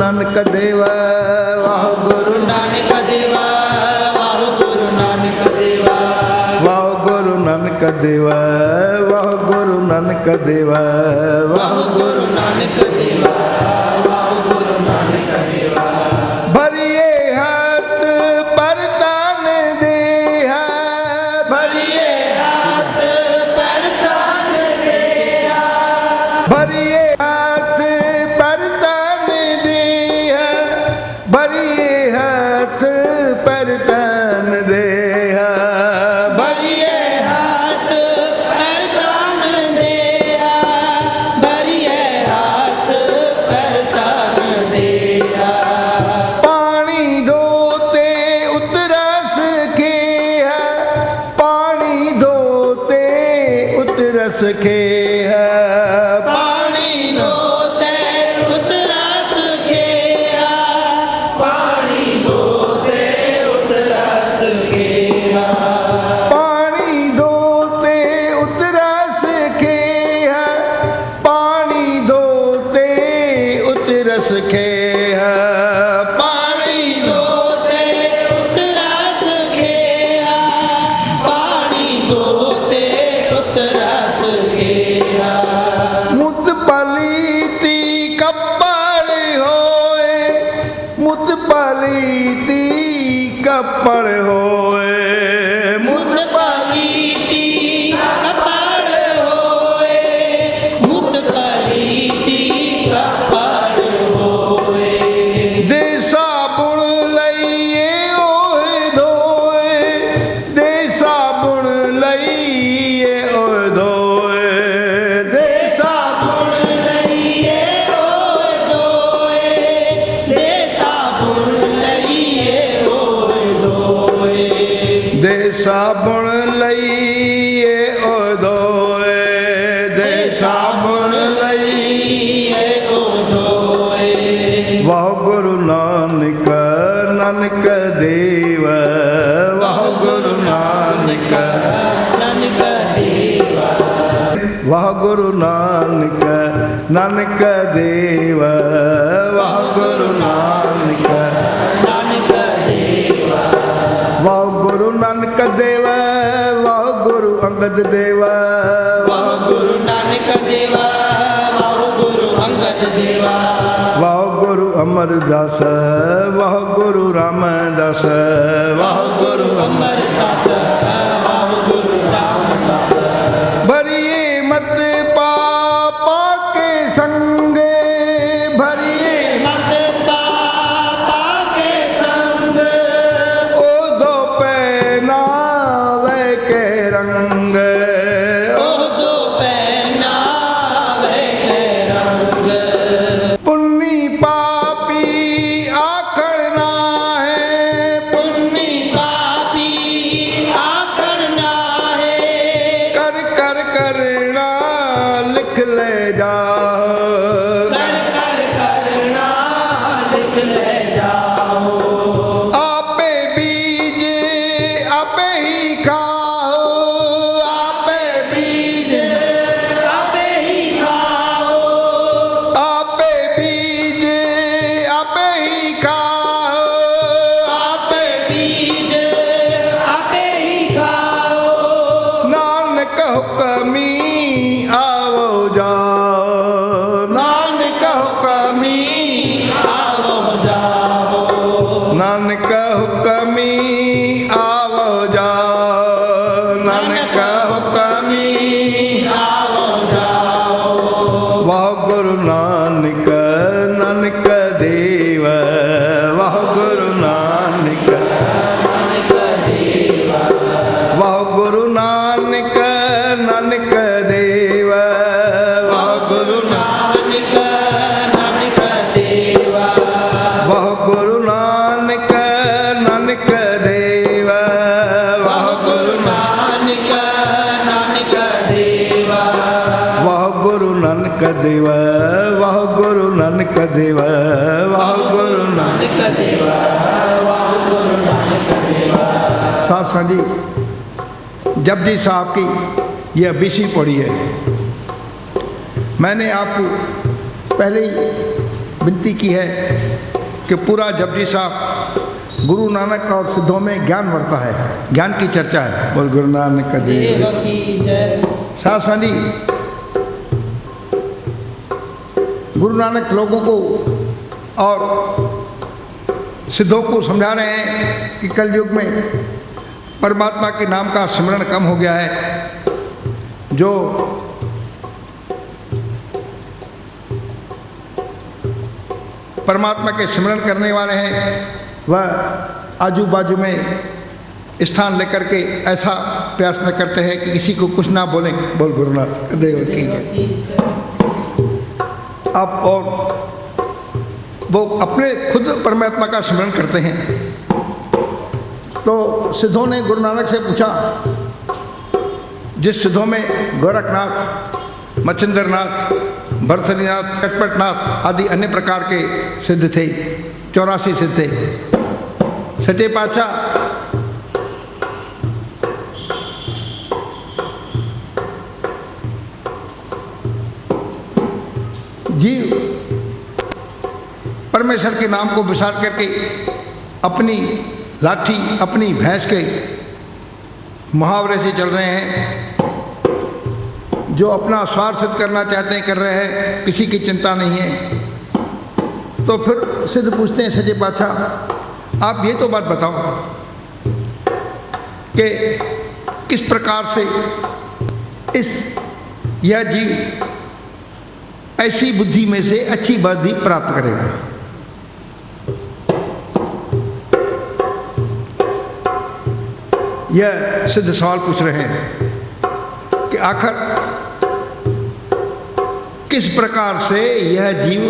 ਨਾਨਕ ਦੇਵਾ ਵਾਹਿਗੁਰੂ ਨਾਨਕ ਦੇਵਾ ਵਾਹਿਗੁਰੂ ਨਾਨਕ ਦੇਵਾ ਵਾਹਿਗੁਰੂ ਨਾਨਕ ਦੇਵਾ ਵਾਹਿਗੁਰੂ ਨਾਨਕ ਦੇਵਾ ਵਾਹਿਗੁਰੂ ਨਾਨਕ ਦੇਵਾ ਵਾਹਿਗੁਰੂ ਨਾਨਕ ਦੇਵਾ ਭਰੀਏ ਹੱਥ ਪਰਦਾਨ ਦੇਹਾ ਭਰੀਏ ਹੱਥ ਪਰਦਾਨ ਦੇਹਾ ਭਰੀਏ ਹੱਥ ਪਰਦਾਨ ਦੇਹਾ ਭਰੀਏ ਹੱਥ ਪਰਦਾਨ ਦੇਹਾ ਭਰੀਏ ਹੱਥ ਪਰਦਾਨ ਦੇਹਾ ਭਰੀਏ ਹੱਥ ਪਰਦਾਨ ਦੇਹਾ ਪਾਣੀ ਧੋਤੇ ਉਤਰਸ ਖੇਹਾ ਪਾਣੀ ਧੋਤੇ ਉਤਰਸ ਖੇਹਾ ਪਾਣੀ ਧੋਤੇ ਉਤਰਸ ਖੇਹਾ ਪਾਣੀ ਧੋਤੇ ਉਤਰਸ ਖੇਹਾ ਪਾਣੀ ਧੋਤੇ ਉਤਰਸ ਖੇਹਾ ਪਾਣੀ ਧੋਤੇ ਉਤਰਸ ਖੇਹਾ ਪਾਣੀ ਧੋਤੇ ਉਤਰਸ ਖੇਹਾ ਪਾਣੀ ਧੋਤੇ ਉਤਰਸ ਖੇਹਾ ਮੁਤ ਪਲੀਤੀ ਕੱਪੜ ਹੋਏ ਮੁਤ ਪਲੀਤੀ ਕੱਪੜ ਹੋਏ ਮੁਖ ਪਲੀਤੀ ਕਪੜ ਹੋਏ ਮੁਖ ਪਲੀਤੀ ਕਪੜ ਹੋਏ ਦੇ ਸਾਬੁਣ ਲਈਏ ਓਏ ਧੋਏ ਦੇ ਸਾਬੁਣ ਲਈਏ ਓਏ ਧੋਏ ਦੇ ਸਾਬੁਣ ਲਈਏ ਓਏ ਦੋਏ ਦੇ ਸਾਬੁਣ ਲਈਏ ਓਏ ਦੋਏ ਦੇ ਸਾਬੁਣ ਲਈਏ ਓਏ ਧੋਏ ਦੇ ਸਾਬੁਣ ਲਈਏ ਓਏ ਦੋਏ ਵਾਹਿਗੁਰੂ ਨਾਨਕ ਨਾਨਕ ਦੇਵ ਵਾਹਿਗੁਰੂ ਨਾਨਕ ਨਾਨਕ ਦੇਵਾ ਵਾਹਿਗੁਰੂ ਨਾਨਕ ਨਾਨਕ ਦੇਵ ਵਾਹਿਗੁਰੂ ਨਾਨਕ ਨਾਨਕ ਦੇਵਾ ਵਾਹਿਗੁਰੂ ਨਾਨਕ ਦੇਵ ਵਾਹਿਗੁਰੂ ਅੰਗਦ ਦੇਵ ਵਾਹਿਗੁਰੂ ਨਾਨਕ ਦੇਵਾ ਵਾਹਿਗੁਰੂ ਅੰਗਦ ਦੇਵਾ ਵਾਹਿਗੁਰੂ ਅਮਰਦਾਸ ਵਾਹਿਗੁਰੂ ਰਾਮਦਾਸ ਵਾਹਿਗੁਰੂ ਅਮਰਦਾਸ ਵਾਹਿਗੁਰੂ ਰਾਮਦਾਸ ਭਰੀਏ ਮਤ ਪਾਪਾ ਕੇ ਸੰਗੇ ਭਰੀਏ ਮਤ ਪਾਪਾ ਕੇ ਸੰਗ ਉਦੋਂ ਪਹਿਨਾਵੇ ਕੇ ਰੰਗ ਉਦੋਂ ਪਹਿਨਾਵੇ ਕੇ ਰੰਗ ਪੁੰਨੀ ਪਾਪੀ ਆਖਣਾ ਹੈ ਪੁੰਨੀ ਪਾਪੀ ਆਖਣ ਨਾਹੇ ਕਰ ਕਰ ਕਰਨਾ ਲਿਖ ਲੈ ਜਾ ਕਰ ਕਰ ਕਰਨਾ ਲਿਖ ਲੈ ਜਾਓ ਆਪੇ ਬੀਜ ਆਪੇ ਹੀ ਖਾਓ ਆਪੇ ਬੀਜ ਆਪੇ ਹੀ ਖਾਓ ਆਪੇ ਬੀਜ ਆਪੇ ਹੀ ਖਾਓ ਆਪੇ ਬੀਜ ਆਪੇ ਹੀ ਖਾਓ ਨਾਨਕ ਹੁਕਮੀ ਆਵੋ ਜਾਓ ਨਾਨਕ ਹੁਕਮੀ ਆਵੋ ਜਾਓ ਨਾਨਕ ਹੁਕਮੀ ਆਵੋ ਜਾਓ ਨਾਨਕ ਹੁਕਮੀ ਆਵੋ ਜਾਓ ਵਾਹਿਗੁਰੂ ਨਾਨਕ ਨਾਨਕ ਦੇਵ ਵਾਹਿਗੁਰੂ ਨਾਨਕ ਨਾਨਕ ਦੇਵਾ ਵਾਹਿਗੁਰੂ ਨਾਨਕ ਨਾਨਕ ਦੇਵ ਵਾਹਿਗੁਰੂ ਨਾਨਕ ਨਾਨਕ ਦੇਵਾ ਵਾਹਿਗੁਰੂ ਨਾਨਕ ਨਾਨਕ ਦੇਵ ਵਾਹਿਗੁਰੂ ਨਾਨਕ ਨਾਨਕ ਦੇਵਾ ਵਾਹਿਗੁਰੂ ਨਾਨਕ ਦੇਵ ਵਾਹਿਗੁਰੂ ਨਾਨਕ ਦੇਵ ਵਾਹਿਗੁਰੂ ਨਾਨਕ ਨਾਨਕ ਦੇਵਾ ਵਾਹਿਗੁਰੂ ਨਾਨਕ ਦੇਵਾ साथ सांझी जपजी साहब की यह बीसी पढ़ी है। मैंने आपको पहले ही विनती की है कि पूरा जपजी साहब गुरु नानक और सिद्धों में ज्ञान बढ़ता है, ज्ञान की चर्चा है। बोल गुरु नानक देव की जय। साथ सानी गुरु नानक लोगों को और सिद्धों को समझा रहे हैं कि कलयुग में परमात्मा के नाम का स्मरण कम हो गया है। जो परमात्मा के स्मरण करने वाले हैं वह आजू बाजू में स्थान लेकर के ऐसा प्रयास न करते हैं कि किसी को कुछ ना बोलें। बोल गुरु नानक देव की जय। अब और वो अपने खुद परमात्मा का स्मरण करते हैं। तो सिद्धों ने गुरु नानक से पूछा, जिस सिद्धों में गोरखनाथ, मच्छिंद्रनाथ, भरथरीनाथ, कटपटनाथ आदि अन्य प्रकार के सिद्ध थे, 84 सिद्ध थे, सच्चे पातशाह जीव परमेश्वर के नाम को विचार करके अपनी लाठी, अपनी भैंस के मुहावरे से चल रहे हैं। जो अपना स्वार्थ सिद्ध करना चाहते हैं कर रहे हैं, किसी की चिंता नहीं है। तो फिर सिद्ध पूछते हैं, सच्चे पातशाह आप ये तो बात बताओ कि किस प्रकार से यह जीव ऐसी बुद्धि में से अच्छी बुद्धि प्राप्त करेगा। यह सिद्ध सवाल पूछ रहे हैं कि आखिर किस प्रकार से यह जीव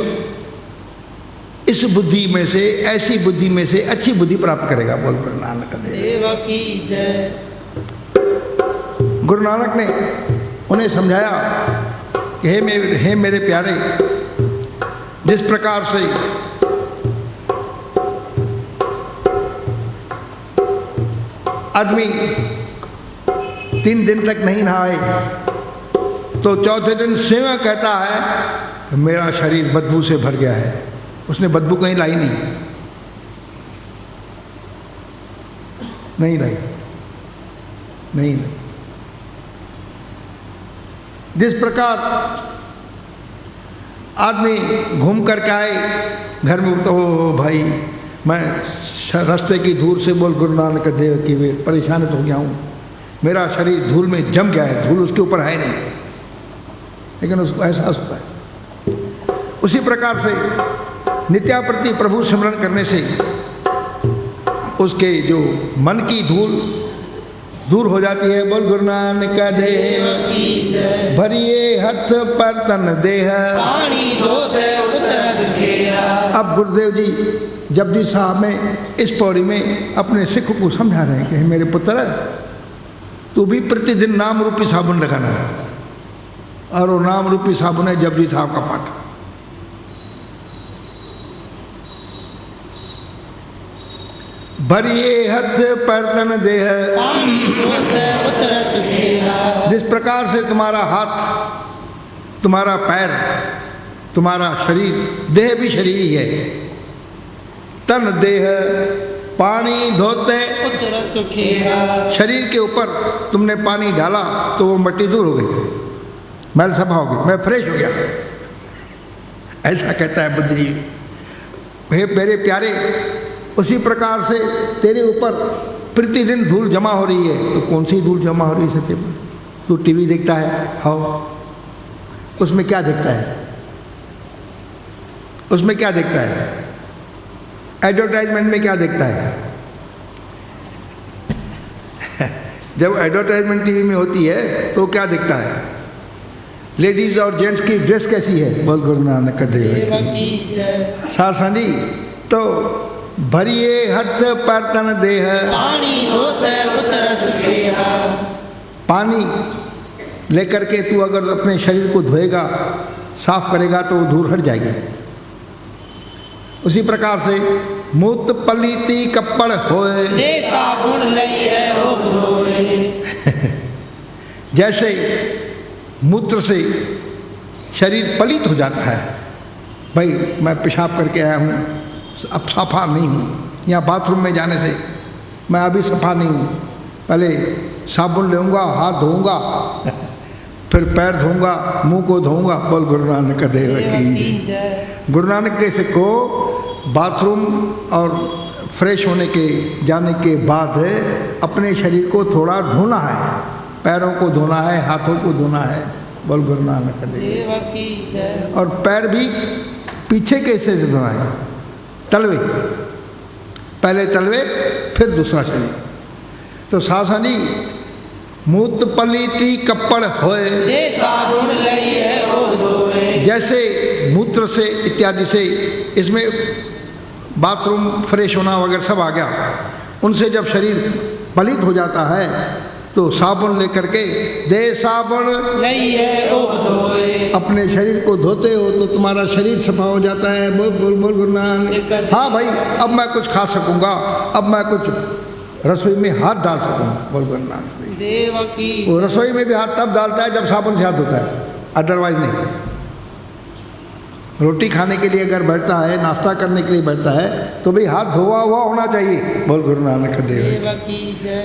इस बुद्धि में से, ऐसी बुद्धि में से अच्छी बुद्धि प्राप्त करेगा। बोल गुरु नानक देव की जय। गुरु नानक ने उन्हें समझाया कि हे मेरे प्यारे, जिस प्रकार से आदमी 3 दिन तक नहीं नहाए तो चौथे दिन स्वयं कहता है कि मेरा शरीर बदबू से भर गया है। उसने बदबू कहीं लाई नहीं लाई। जिस प्रकार आदमी घूम कर के आए घर में, तो भाई मैं रास्ते की धूल से, बोल गुरु नानक देव की वे परेशान हो गया हूँ, मेरा शरीर धूल में जम गया है, धूल उसके ऊपर है नहीं, लेकिन उसको एहसास होता है। उसी प्रकार से नित्याप्रति प्रभु स्मरण करने से उसके जो मन की धूल दूर हो जाती है। बोल गुरु नानक देव की जय। भरिए हथ पर तन देह, पानी धोते उतरस गया। अब गुरुदेव जी जपजी साहब में इस पौड़ी में अपने सिख को समझा रहे हैं कि मेरे पुत्र, तू भी प्रतिदिन नाम रूपी साबुन लगाना है, और वो नाम रूपी साबुन है जपजी साहब का पाठ। भरिए हथ पर तन देह, पानी धोते उतरस गया। जिस प्रकार से तुम्हारा हाथ, तुम्हारा पैर, तुम्हारा शरीर, देह भी शरीर ही है, तन देह पानी धोते उतरस गया। शरीर के ऊपर तुमने पानी डाला तो वो मट्टी दूर हो गई, मैल सफा हो गई, मैं फ्रेश हो गया। ऐसा कहता है बुद्ध जी। हे मेरे प्यारे, उसी प्रकार से तेरे ऊपर प्रतिदिन धूल जमा हो रही है। तो कौन सी धूल जमा हो रही है सच्चे? तू टीवी देखता है, हाँ, उसमें क्या देखता है? उसमें क्या देखता है? एडवर्टाइजमेंट में क्या देखता है? जब एडवर्टाइजमेंट टीवी में होती है तो क्या दिखता है? लेडीज और जेंट्स की ड्रेस कैसी है? बोल गुरु नानक देव की जय। सासनी। तो भरिए हथ पर तन देह, पानी धोते उतरस गया। पानी लेकर के तू अगर अपने शरीर को धोएगा, साफ करेगा तो वो धूल हट जाएगी। उसी प्रकार से मूत पलीती कप्पड़ होए, दे साबुन लई है रोग धोए। जैसे मूत्र से शरीर पलित हो जाता है। भाई मैं पेशाब करके आया हूँ, अब सफ़ा नहीं हूँ। यहाँ बाथरूम में जाने से मैं अभी सफ़ा नहीं हूँ, पहले साबुन लेऊँगा, हाथ धोऊँगा, फिर पैर धोऊँगा, मुंह को धोऊँगा। बोल गुरु नानक देव की। गुरु नानक के सिक्को बाथरूम और फ्रेश होने के जाने के बाद अपने शरीर को थोड़ा धोना है, पैरों को धोना है, हाथों को धोना है। बोल गुरु नानक देव की। और पैर भी पीछे कैसे से धोना है? तलवे, पहले तलवे फिर दूसरा शरीर। तो सासनी मूत पलीती कपड़ होए, जैसे मूत्र से इत्यादि से इसमें बाथरूम फ्रेश होना वगैरह सब आ गया, उनसे जब शरीर पलित हो जाता है तो साबुन लेकर के दे साबुन अपने शरीर को धोते हो तो तुम्हारा शरीर सफा हो जाता है। बोल बोल बोल गुरु नानक। हाँ भाई, अब मैं कुछ खा सकूंगा, अब मैं कुछ रसोई में हाथ डाल सकूंगा। बोल गुरु नानक। वो रसोई में भी हाथ तब डालता है जब साबुन से हाथ धोता है, अदरवाइज नहीं। रोटी खाने के लिए अगर बैठता है, नाश्ता करने के लिए बैठता है तो भी हाथ धोआ हुआ होना चाहिए। बोल गुरु नानक देव।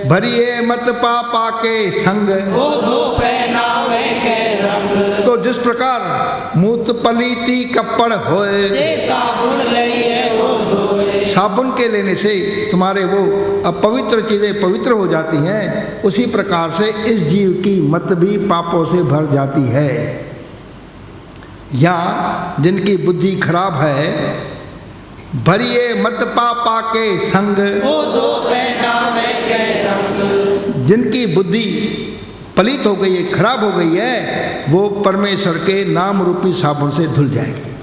भरिए मत पापा के संग, तो जिस प्रकार मूत पलीती कपड़ होए, साबुन के लेने से तुम्हारे वो अपवित्र चीज़ें पवित्र हो जाती हैं, उसी प्रकार से इस जीव की मत भी पापों से भर जाती है। या जिनकी बुद्धि खराब है, भरिए मत पापा के संग, जिनकी बुद्धि पलित हो गई है, खराब हो गई है, वो परमेश्वर के नाम रूपी साबुन से धुल जाएगी।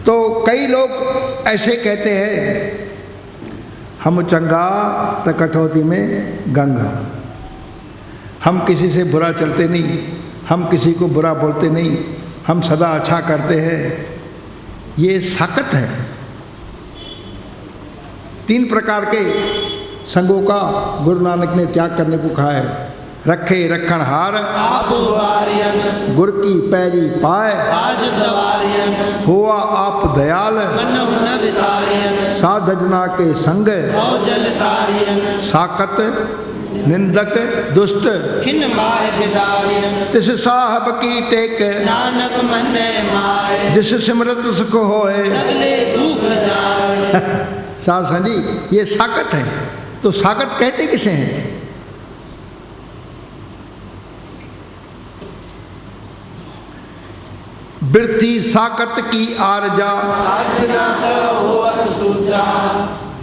तो कई लोग ऐसे कहते हैं, हम चंगा त कटौती में गंगा, हम किसी से बुरा चलते नहीं, हम किसी को बुरा बोलते नहीं, हम सदा अच्छा करते हैं। ये साकत है। 3 प्रकार के संगों का गुरु नानक ने त्याग करने को कहा है। रखे रखण हार, गुर की पैरी पाए, हुआ आप दयाल, साधजना के संग, साकत निंदक दुष्ट, तिस साहब की टेक, नानक मन माए, जिस सिमरत सुख होए, सासा जी ये साकत है। तो साकत कहते किसे हैं? बिरथी साकत की आरजा,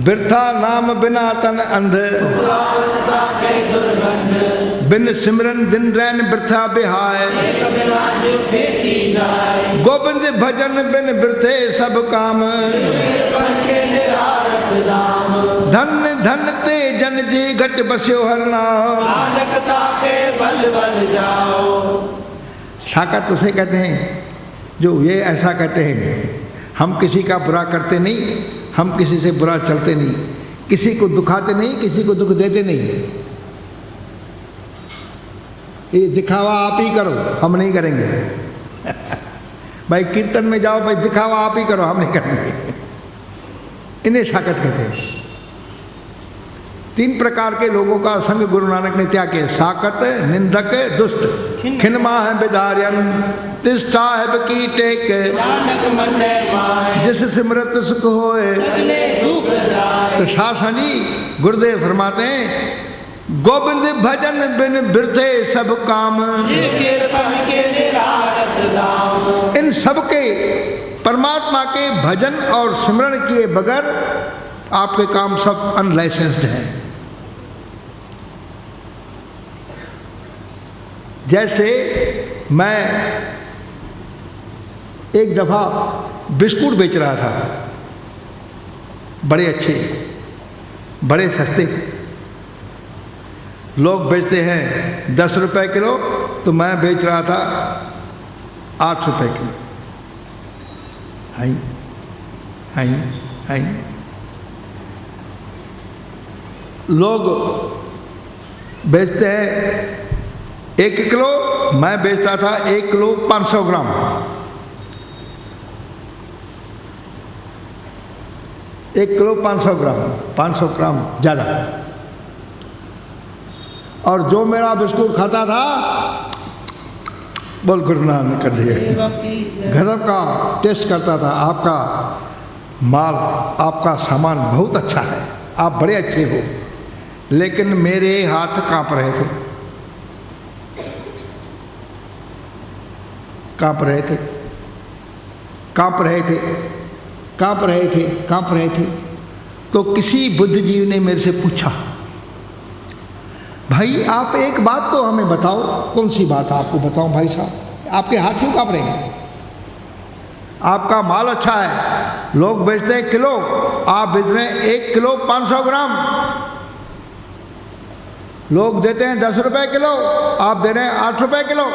बिरथा नाम बिना तन अंध, बिन सिमरन दिन रैन बिरथा बिहाय, गोविंद भजन बिन बिरथे सब काम, धन धन ते जन जी घट बस्यो हर नाम, साकत उसे कहते हैं जो ये ऐसा कहते हैं, हम किसी का बुरा करते नहीं, हम किसी से बुरा चलते नहीं, किसी को दुखाते नहीं, किसी को दुख देते नहीं। ये दिखावा आप ही करो, हम नहीं करेंगे। भाई कीर्तन में जाओ, भाई दिखावा आप ही करो, हम नहीं करेंगे। इन्हें साकत कहते हैं। 3 प्रकार के लोगों का संग गुरु नानक ने त्याग किया। साकत, निंदक, दुष्ट, खिनमा है बिदारियन, तिस साहिब की टेक, जिस सिमरत सुख होए। तो सासनी गुरुदेव फरमाते हैं, गोविंद भजन बिन बिरथे सब काम, इन सब के परमात्मा के भजन और सिमरण किए बगैर आपके काम सब अनलाइसेंस्ड है। जैसे मैं एक दफ़ा बिस्कुट बेच रहा था, बड़े अच्छे, बड़े सस्ते। लोग बेचते हैं 10 रुपए किलो, तो मैं बेच रहा था 8 रुपए किलो। High high high. लोग बेचते हैं 1 किलो, मैं बेचता था 1 किलो 500 ग्राम। 1 किलो 500 ग्राम, 500 ग्राम ज़्यादा। और जो मेरा बिस्कुट खाता था, बोल गुरु नानक देव, गजब का टेस्ट करता था। आपका माल, आपका सामान बहुत अच्छा है, आप बड़े अच्छे हो, लेकिन मेरे हाथ कांप रहे थे, कांप रहे थे, कांप रहे थे, कांप रहे थे, कांप रहे थे। तो किसी बुद्धिजीवी ने मेरे से पूछा, भाई आप एक बात तो हमें बताओ। कौन सी बात आपको बताऊं भाई साहब? आपके हाथ क्यों कांप रहे हैं? आपका माल अच्छा है, लोग बेचते हैं किलो, आप बेच रहे हैं 1 किलो 500 ग्राम। लोग देते हैं 10 रुपए किलो, आप दे रहे हैं 8 रुपए किलो।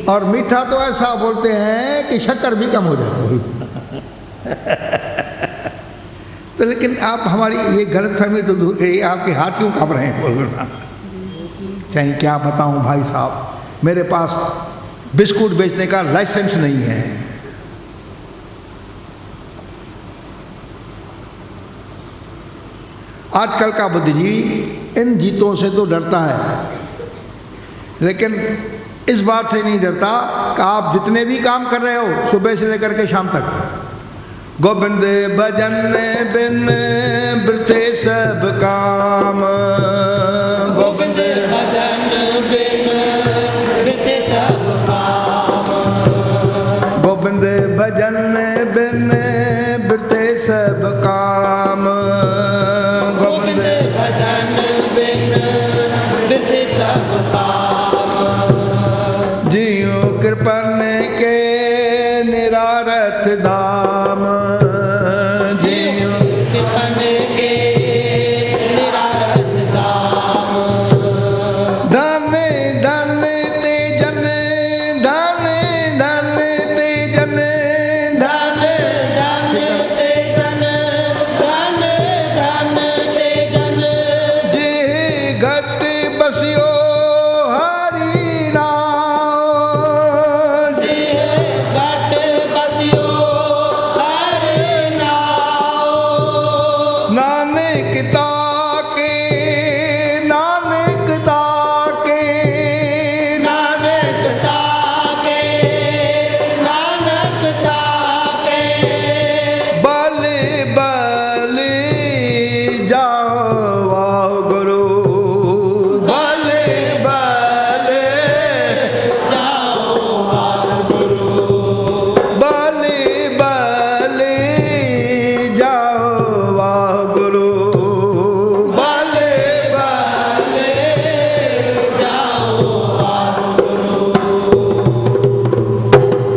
और मीठा तो ऐसा बोलते हैं कि शक्कर भी कम हो जाए। तो लेकिन आप हमारी ये गलतफहमी तो दूर करिए, आपके हाथ क्यों कांप रहे हैं? बोल चाहे क्या बताऊं भाई साहब, मेरे पास बिस्कुट बेचने का लाइसेंस नहीं है। आजकल का बुद्धिजीवी इन जीतों से तो डरता है, लेकिन इस बात से नहीं डरता कि आप जितने भी काम कर रहे हो सुबह से लेकर के शाम तक, गोविंद भजन बिन वृथे सब काम, गोविंद भजन बिन वृथे सब काम, गोविंद भजन बिन वृथे सब काम, गोविंद भजन बिन वृथे सब काम, जियो कृपन के निरारथ धाम, जियो कृपन के निरारथ धाम, धन धन तेजन, धन धन तेजन, धन धन तेजन, धन धन तेजन, जे घट बसियो हरि नाम, जे घट बसियो हरि नाम, नानक ताके, नानक ताके, नानक ताके, नानक ताके, बल बल जाओ वाह गुरु, बल बल जाओ गुरु, बल बल जाओ वाह गुरु, बल बल जाओ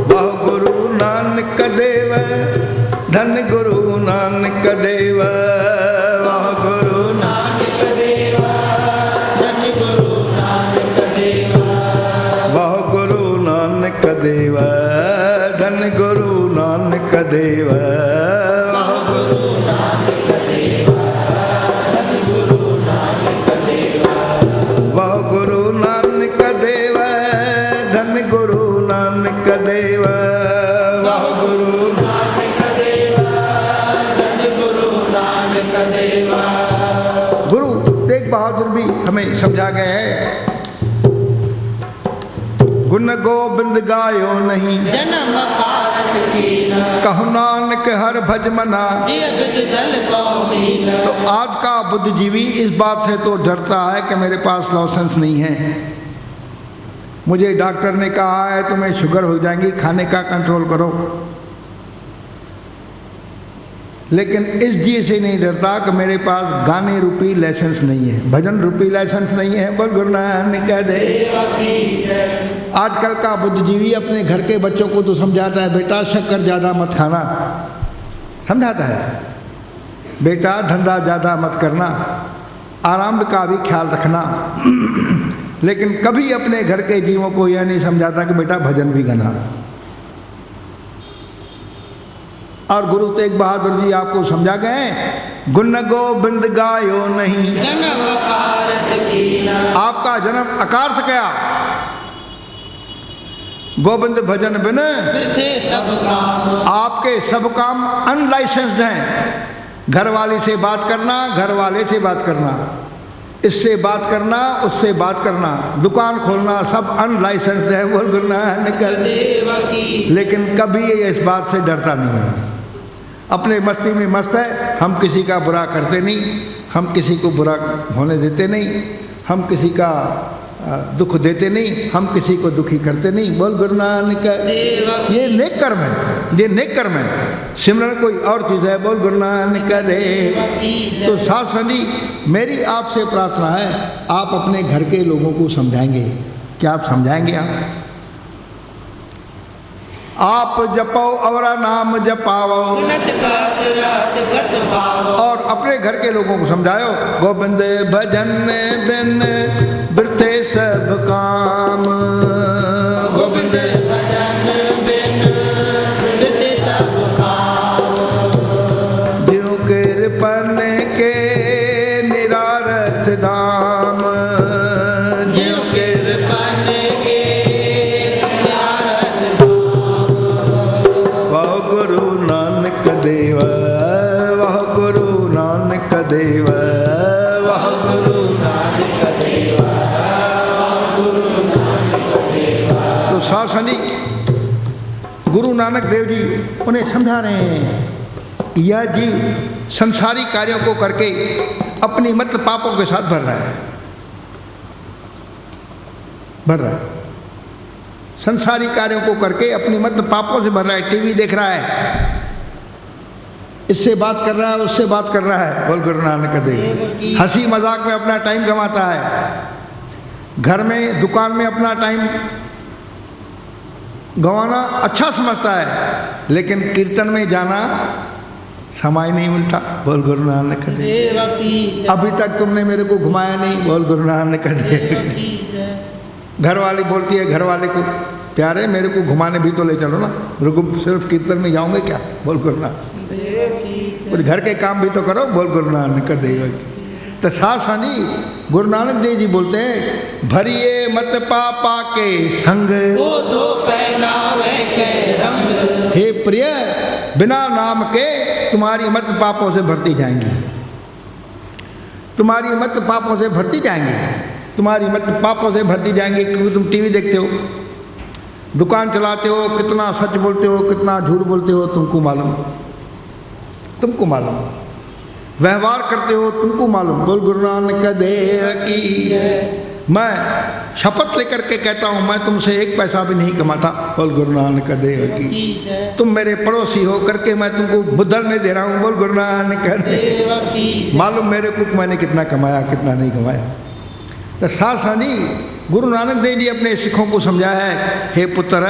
वाह गुरु नानक देव, धन गुरु नानक देव, वाह गुरु नानक देवा, धन गुरु नानक देवा, वाह गुरु नानक देव, धन गुरु नानक देव, वाह गुरु नानक देवा, धन गुरु नानक देवा, वाह गुरु नानक देव, धन गुरु नानक देव, वाह गुरु नानक देवा, धन गुरु नानक देवा, गुरु तेग बहादुर भी हमें समझा गए हैं, गुण गोबिंद गायो नहीं, जन्म कारक कीना, कहु नानक हर भज मना। जिय विद जल को मीना, तो आज का बुद्धिजीवी इस बात से तो डरता है कि मेरे पास लाइसेंस नहीं है, मुझे डॉक्टर ने कहा है तुम्हें शुगर हो जाएगी, खाने का कंट्रोल करो। लेकिन इस चीज से नहीं डरता कि मेरे पास गाने रूपी लाइसेंस नहीं है, भजन रूपी लाइसेंस नहीं है। बोल गुरु नानक देव। आजकल का बुद्धिजीवी अपने घर के बच्चों को तो समझाता है, बेटा शक्कर ज़्यादा मत खाना, समझाता है, बेटा धंधा ज़्यादा मत करना, आराम का भी ख्याल रखना। लेकिन कभी अपने घर के जीवों को यह नहीं समझाता कि बेटा भजन भी गाना। और गुरु तेग बहादुर जी आपको समझा गए, गुण गोबिंद गायो नहीं, जन्म कारक कीना, आपका जन्म अकार से गया, गोविंद भजन बिन वृथे सब काम। आपके सब काम अनलाइसेंस्ड हैं। घर वाली से बात करना, घर वाले से बात करना, इससे बात करना, उससे बात करना, दुकान खोलना, सब अनलाइसेंस्ड है। बोल गुरु नानक देव की। लेकिन कभी ये इस बात से डरता नहीं है। अपने मस्ती में मस्त है। हम किसी का बुरा करते नहीं, हम किसी को बुरा होने देते नहीं, हम किसी का दुख देते नहीं, हम किसी को दुखी करते नहीं। बोल गुरु नानक ये नेक कर्म है, ये नेक कर्म है। सिमरन कोई और चीज़ है। बोल गुरु नानक देव। तो साथ संगी मेरी आपसे प्रार्थना है, आप अपने घर के लोगों को समझाएंगे। क्या आप समझाएंगे? आप जपो और नाम जपाओ, सुनत गात रात गत पावो। और अपने घर के लोगों को समझाओ। गोविंद भजन बिन वृथे सब काम, गोविंद भजन बिन वृथे सब काम। ज्यों कृपन के निरारथ धाम, ज्यों कृपन के निरारथ धाम। वाह गुरु नानक देव, वाह गुरु नानक देव, वाह गुरु नानक देव, गुरु नानक देव। तो शासनी गुरु नानक देव जी उन्हें समझा रहे हैं। यह जीव संसारी कार्यों को करके अपनी मत पापों के साथ भर रहा है, भर रहा है। संसारी कार्यों को करके अपनी मत पापों से भर रहा है। टीवी देख रहा है, इससे बात कर रहा है, उससे बात कर रहा है। बोल गुरु नानक देव। हंसी मजाक में अपना टाइम गंवाता है। घर में दुकान में अपना टाइम गंवाना अच्छा समझता है, लेकिन कीर्तन में जाना समय नहीं मिलता। बोल गुरु नानक देव। अभी तक तुमने मेरे को घुमाया नहीं। बोल गुरु नानक देव। घर वाली बोलती है घर वाले को, प्यारे मेरे को घुमाने भी तो ले चलो ना, रुको सिर्फ कीर्तन में जाओगे क्या? बोल गुरु नानक। कुछ घर के काम भी तो करो। बोल गुरु नानक देव। तो सासानी गुरु नानक देव जी बोलते हैं, भरिए मत पापा के संग, वो दो पहनावे के रंग। हे प्रिय बिना नाम के तुम्हारी मत पापों से भरती जाएंगी, तुम्हारी मत पापों से भरती जाएंगी, तुम्हारी मत पापों से भरती जाएंगी। क्योंकि तुम टीवी देखते हो, दुकान चलाते हो, कितना सच बोलते हो, कितना झूठ बोलते हो, तुमको मालूम, तुमको मालूम। व्यवहार करते हो, तुमको मालूम। बोल गुरु नानक देव की। मैं शपथ लेकर के कहता हूँ, मैं तुमसे एक पैसा भी नहीं कमाता। बोल गुरु नानक देव की। तुम मेरे पड़ोसी हो करके मैं तुमको मुद्दल नहीं दे रहा हूँ। बोल गुरु नानक देव। मालूम मेरे को मैंने कितना कमाया, कितना नहीं कमाया। तो सासानी गुरु नानक देव जी अपने सिखों को समझाया है, हे पुत्र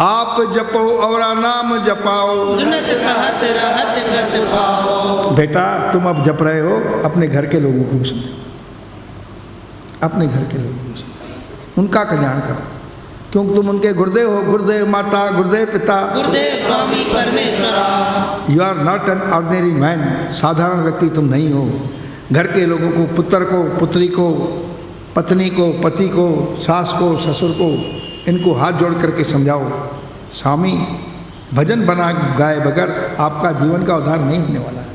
आप जपो और नाम जपाओ, सुनत कहत रहत गत पाओ। बेटा तुम अब जप रहे हो, अपने घर के लोगों को समझाओ, अपने घर के लोगों को समझाओ, उनका कल्याण करो। क्योंकि तुम उनके गुरुदेव हो, गुरुदेव माता, गुरुदेव पिता, Gurudev Swami Parameshwara. You are not an ordinary man. साधारण व्यक्ति तुम नहीं हो। घर के लोगों को, पुत्र को, पुत्री को, पत्नी को, पति को, सास को, ससुर को, इनको हाथ जोड़ करके समझाओ, स्वामी भजन बना गाए बगैर आपका जीवन का उद्धार नहीं होने वाला है।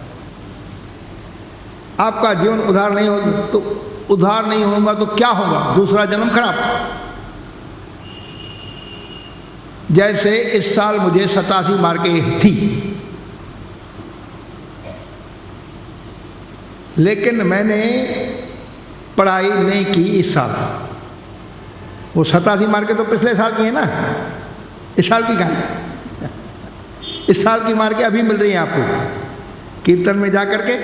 आपका जीवन उद्धार नहीं हो तो उद्धार नहीं होगा तो क्या होगा? दूसरा जन्म खराब। जैसे इस साल मुझे 87 मार्कें थी, लेकिन मैंने पढ़ाई नहीं की इस साल। वो 87 मार्कें तो पिछले साल की है ना, इस साल की कहाँ? इस साल की मार्कें अभी मिल रही हैं आपको कीर्तन में जा करके,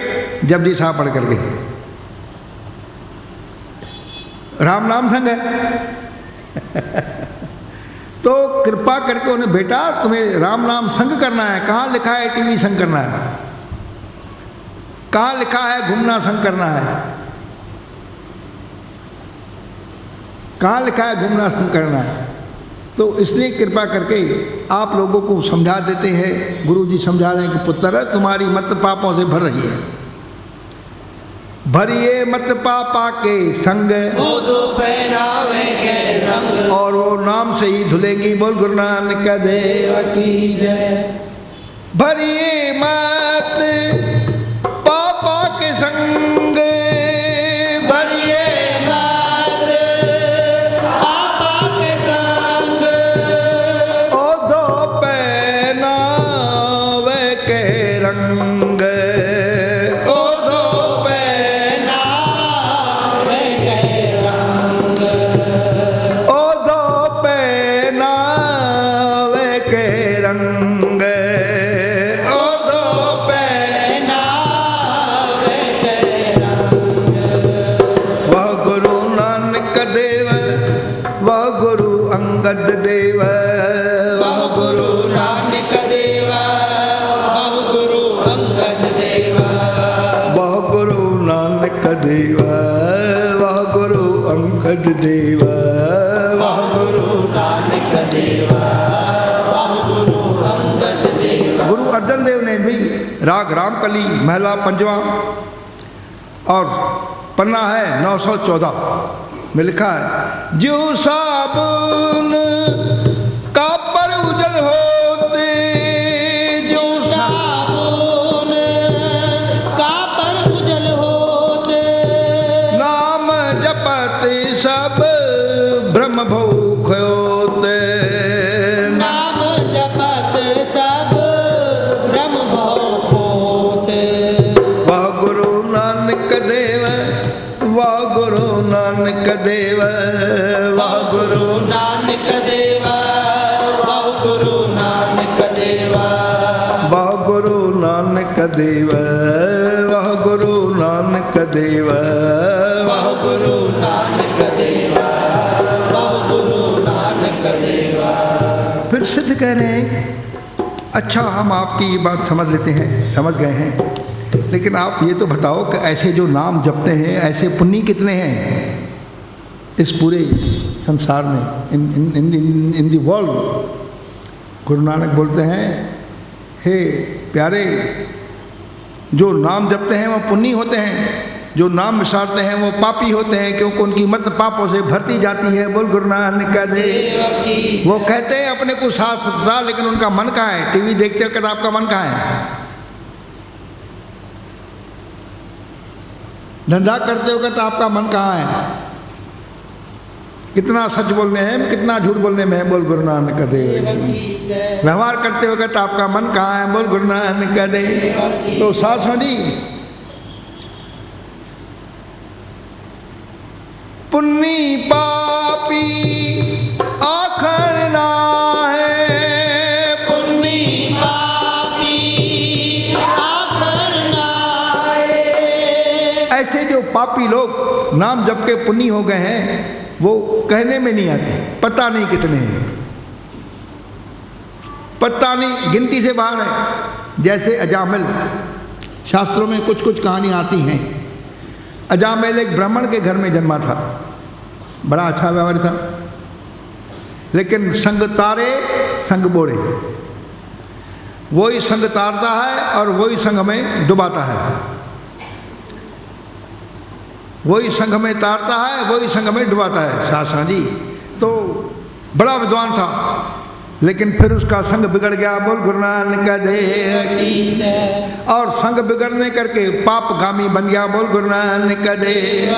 जपजी साहब पढ़ करके। राम नाम संग है। तो कृपा करके उन्हें, बेटा तुम्हें राम नाम संग करना है। कहाँ लिखा है टीवी संग करना है? कहाँ लिखा है घूमना संग करना है? कहाँ लिखा है घूमना संग करना है? तो इसलिए कृपा करके आप लोगों को समझा देते हैं, गुरु जी समझा रहे हैं कि पुत्र तुम्हारी मत पापों से भर रही है। भरिए मत पापा के संग, वो दो पहनावे के रंग। और वो नाम नाम से ही धुलेंगी। बोल गुरु नानक देव की जय। भरिए मत पापा के संग, भरिए मत पापा के संग, ओ दो पहनावे के रंग, ओ दो पहनावे के रंग, ओ दो पहनावे के रंग, ओ दो पहनावे के रंग। वह गुरु नानक देव, वह गुरु अंगद देव, वह गुरु नानक देव, वह गुरु अंगद देव, वह गुरु नानक देव, वह गुरु अंगद देव, वह गुरु नानक देव, वह गुरु अंगद देव। गुरु अर्जन देव ने भी राग रामकली महला पंजवा और पन्ना है 914 में लिखा है, जो साबुन का पर उजल होते, जो साबुन का पर उजल होते, नाम जपत सब ब्रह्म भूख होते, नाम जपत सब ब्रह्म भूख होते। वह गुरु नानक देव, वह गुरु नानक देव, वह गुरु नानक देव, वह गुरु नानक देव, वह गुरु नानक देव, वह गुरु नानक देव, वह गुरु नानक देव, वह गुरु नानक देव। फिर सिद्ध कह रहे हैं, अच्छा हम आपकी ये बात समझ लेते हैं, समझ गए हैं, लेकिन आप ये तो बताओ कि ऐसे जो नाम जपते हैं ऐसे पुण्य कितने हैं इस पूरे संसार में, इन दी वर्ल्ड। गुरु नानक बोलते हैं, हे प्यारे, जो नाम जपते हैं वो पुण्य होते हैं, जो नाम विसारते हैं वो पापी होते हैं, क्योंकि उनकी मत पापों से भरती जाती है। बोल गुरु नानक देव। वो कहते हैं अपने को साफ सुथरा, लेकिन उनका मन कहाँ है? टीवी देखते वक्त आपका मन कहाँ है? धंधा करते वक्त आपका मन कहाँ है? कितना सच बोलने हैं, कितना झूठ बोलने में है? बोल गुरु नानक देव। व्यवहार करते वक्त आपका मन कहाँ है? बोल गुरु नानक देव। तो सासों जी, पुन्नी पापी आखड़ ना है, पुन्नी पापी आखड़ ना है। ऐसे जो पापी लोग नाम जप के पुण्य हो गए हैं वो कहने में नहीं आते, पता नहीं कितने हैं, पता नहीं, गिनती से बाहर है। जैसे अजामिल, शास्त्रों में कुछ कुछ कहानियाँ आती हैं। अजामिल एक ब्राह्मण के घर में जन्मा था, बड़ा अच्छा व्यवहार था, लेकिन संग तारे संग बोरे, वही संग तारता है और वही संग में डुबाता है, वही संग में तारता है, वही संग में डुबाता है। शास्त्रा जी तो बड़ा विद्वान था, लेकिन फिर उसका संग बिगड़ गया। बोल गुरु नानक देव। और संग बिगड़ने करके पापगामी बन गया। बोल गुरु नानक देव।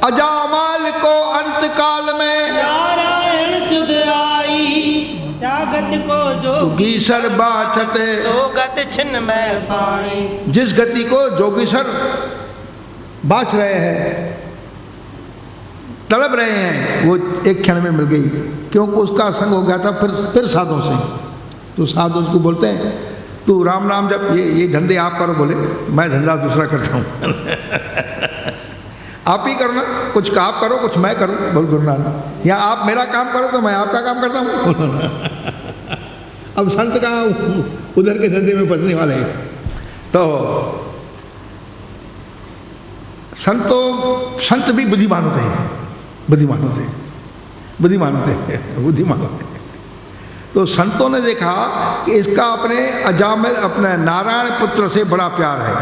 अजामाल को अंत काल में नारायण सुध आई, जागत को जोगीसर बाचत, तो गत छिन्न में पाई। जिस गति को जोगीसर बाच रहे हैं, तड़प रहे हैं, वो एक क्षण में मिल गई, क्योंकि उसका संग हो गया था फिर साधुओं से। तो साधु उसको बोलते हैं, तू राम नाम जब ये धंधे आप करो, बोले मैं धंधा दूसरा करता हूँ। आप ही करना, कुछ आप करो कुछ मैं करूँ। बोल गुरु नानक, या आप मेरा काम करो तो मैं आपका काम करता हूँ। अब संत कहाँ उधर के धंधे में फंसने वाले हैं। तो संत भी बुद्धिमान होते हैं, बुद्धिमान होते हैं, बुद्धिमान होते हैं, बुद्धिमान होते हैं। तो संतों ने देखा कि इसका अपने अजामिल, अपने नारायण पुत्र से बड़ा प्यार है,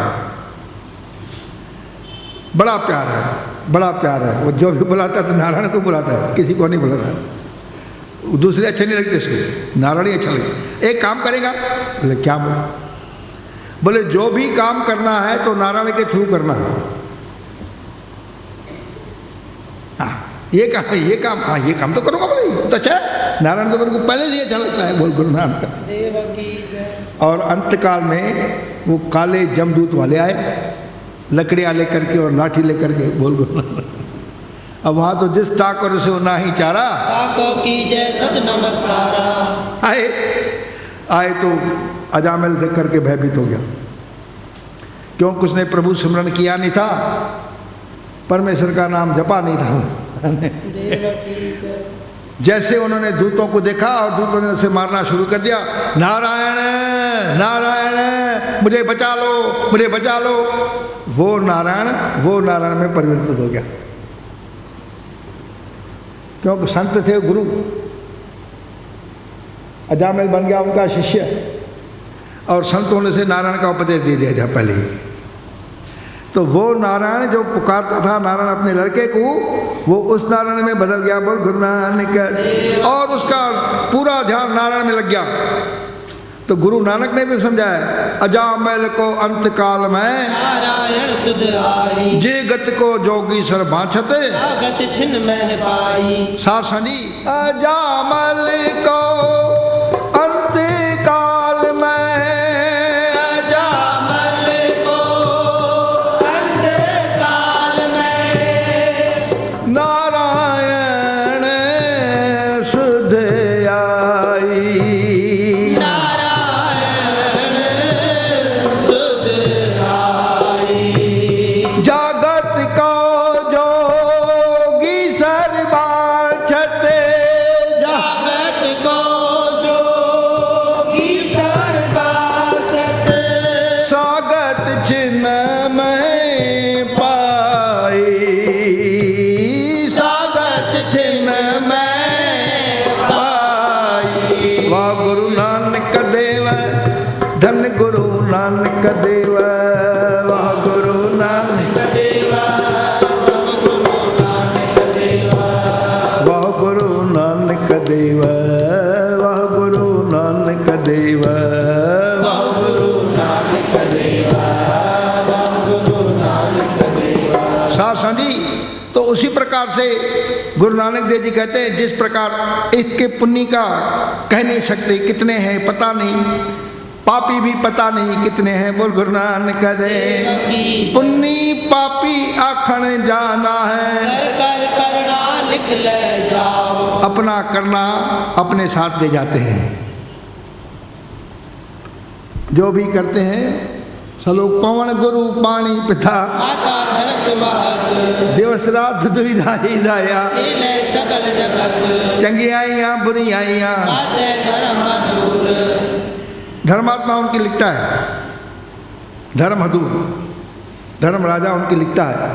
बड़ा प्यार है, बड़ा प्यार है। वो जो भी बुलाता है तो नारायण को बुलाता है, किसी को नहीं बुलाता है। दूसरे अच्छे नहीं लगते इसको, नारायण ही अच्छा लगे। एक काम करेगा, बोले क्या बोले? बोले जो भी काम करना है तो नारायण के थ्रू करना है। हाँ ये काम हाँ ये काम तो करूँगा। बोले तो अच्छा है, नारायण तो मेरे को पहले से अच्छा लगता है। बोल गुरु नानक का। और अंतकाल में वो काले जमदूत वाले आए, लकड़ियाँ लेकर के और लाठी लेकर के। बोल गुरु नानक। अब वहाँ तो जिस ठाकुर से ना ही चारा की जय सद नमस्कारा। आए तो अजामिल देख करके भयभीत हो गया, क्योंकि उसने प्रभु सिमरन किया नहीं था, परमेश्वर का नाम जपा नहीं था। जैसे उन्होंने दूतों को देखा और दूतों ने उसे मारना शुरू कर दिया, नारायण नारायण मुझे बचा लो, मुझे बचा लो। वो नारायण में परिवर्तित हो गया, क्योंकि संत थे गुरु। अजामिल बन गया उनका शिष्य, और संतों ने से नारायण का उपदेश दे दिया था पहले ही। तो वो नारायण जो पुकारता था नारायण अपने लड़के को, वो उस नारायण में बदल गया। बोल गुरु नानक। और उसका पूरा ध्यान नारायण में लग गया। तो गुरु नानक ने भी समझाया, अजामिल को अंत काल में नारायण सुध आई, जे गत को जोगी सर बाछत गत छिन मह पाई। सासनी अजामिल को अंत काल में, अजामिल को अंत काल में नारायण सुध आई। जागत को जोगी सर बाछत, जागत को जोगी सर बाछत, स्वागत चिन्ह में पाई, स्वागत चिन्ह में पाई। वाह गुरु नानक देव, धन गुरु नानक देव। वाह गुरु नानक देवा गुरु नानक देवा, वाह गुरु नानक देव। वाह गुरु नानक देव। वाह गुरु नानक देवा, गुरु नानक देवा। सासा जी, तो उसी प्रकार से गुरु नानक देव जी कहते हैं, जिस प्रकार इसके पुण्य का कह नहीं सकते कितने हैं पता नहीं, पापी भी पता नहीं कितने हैं। बोल गुरु नानक देव। पुण्य पापी आखण जाना है, कर कर करना लिख ले जाओ, अपना करना अपने साथ ले जाते हैं। जो भी करते हैं सलोक पवन गुरु पानी पिता, माता धरत महत, देव श्राद्ध दुविधा ही दाया, खेले सकल जगत, चंगी आइया बुरी आइया। बाजे धर्म दूर। धर्मात्मा उनकी लिखता है, धर्म हदूर, धर्म राजा उनकी लिखता है।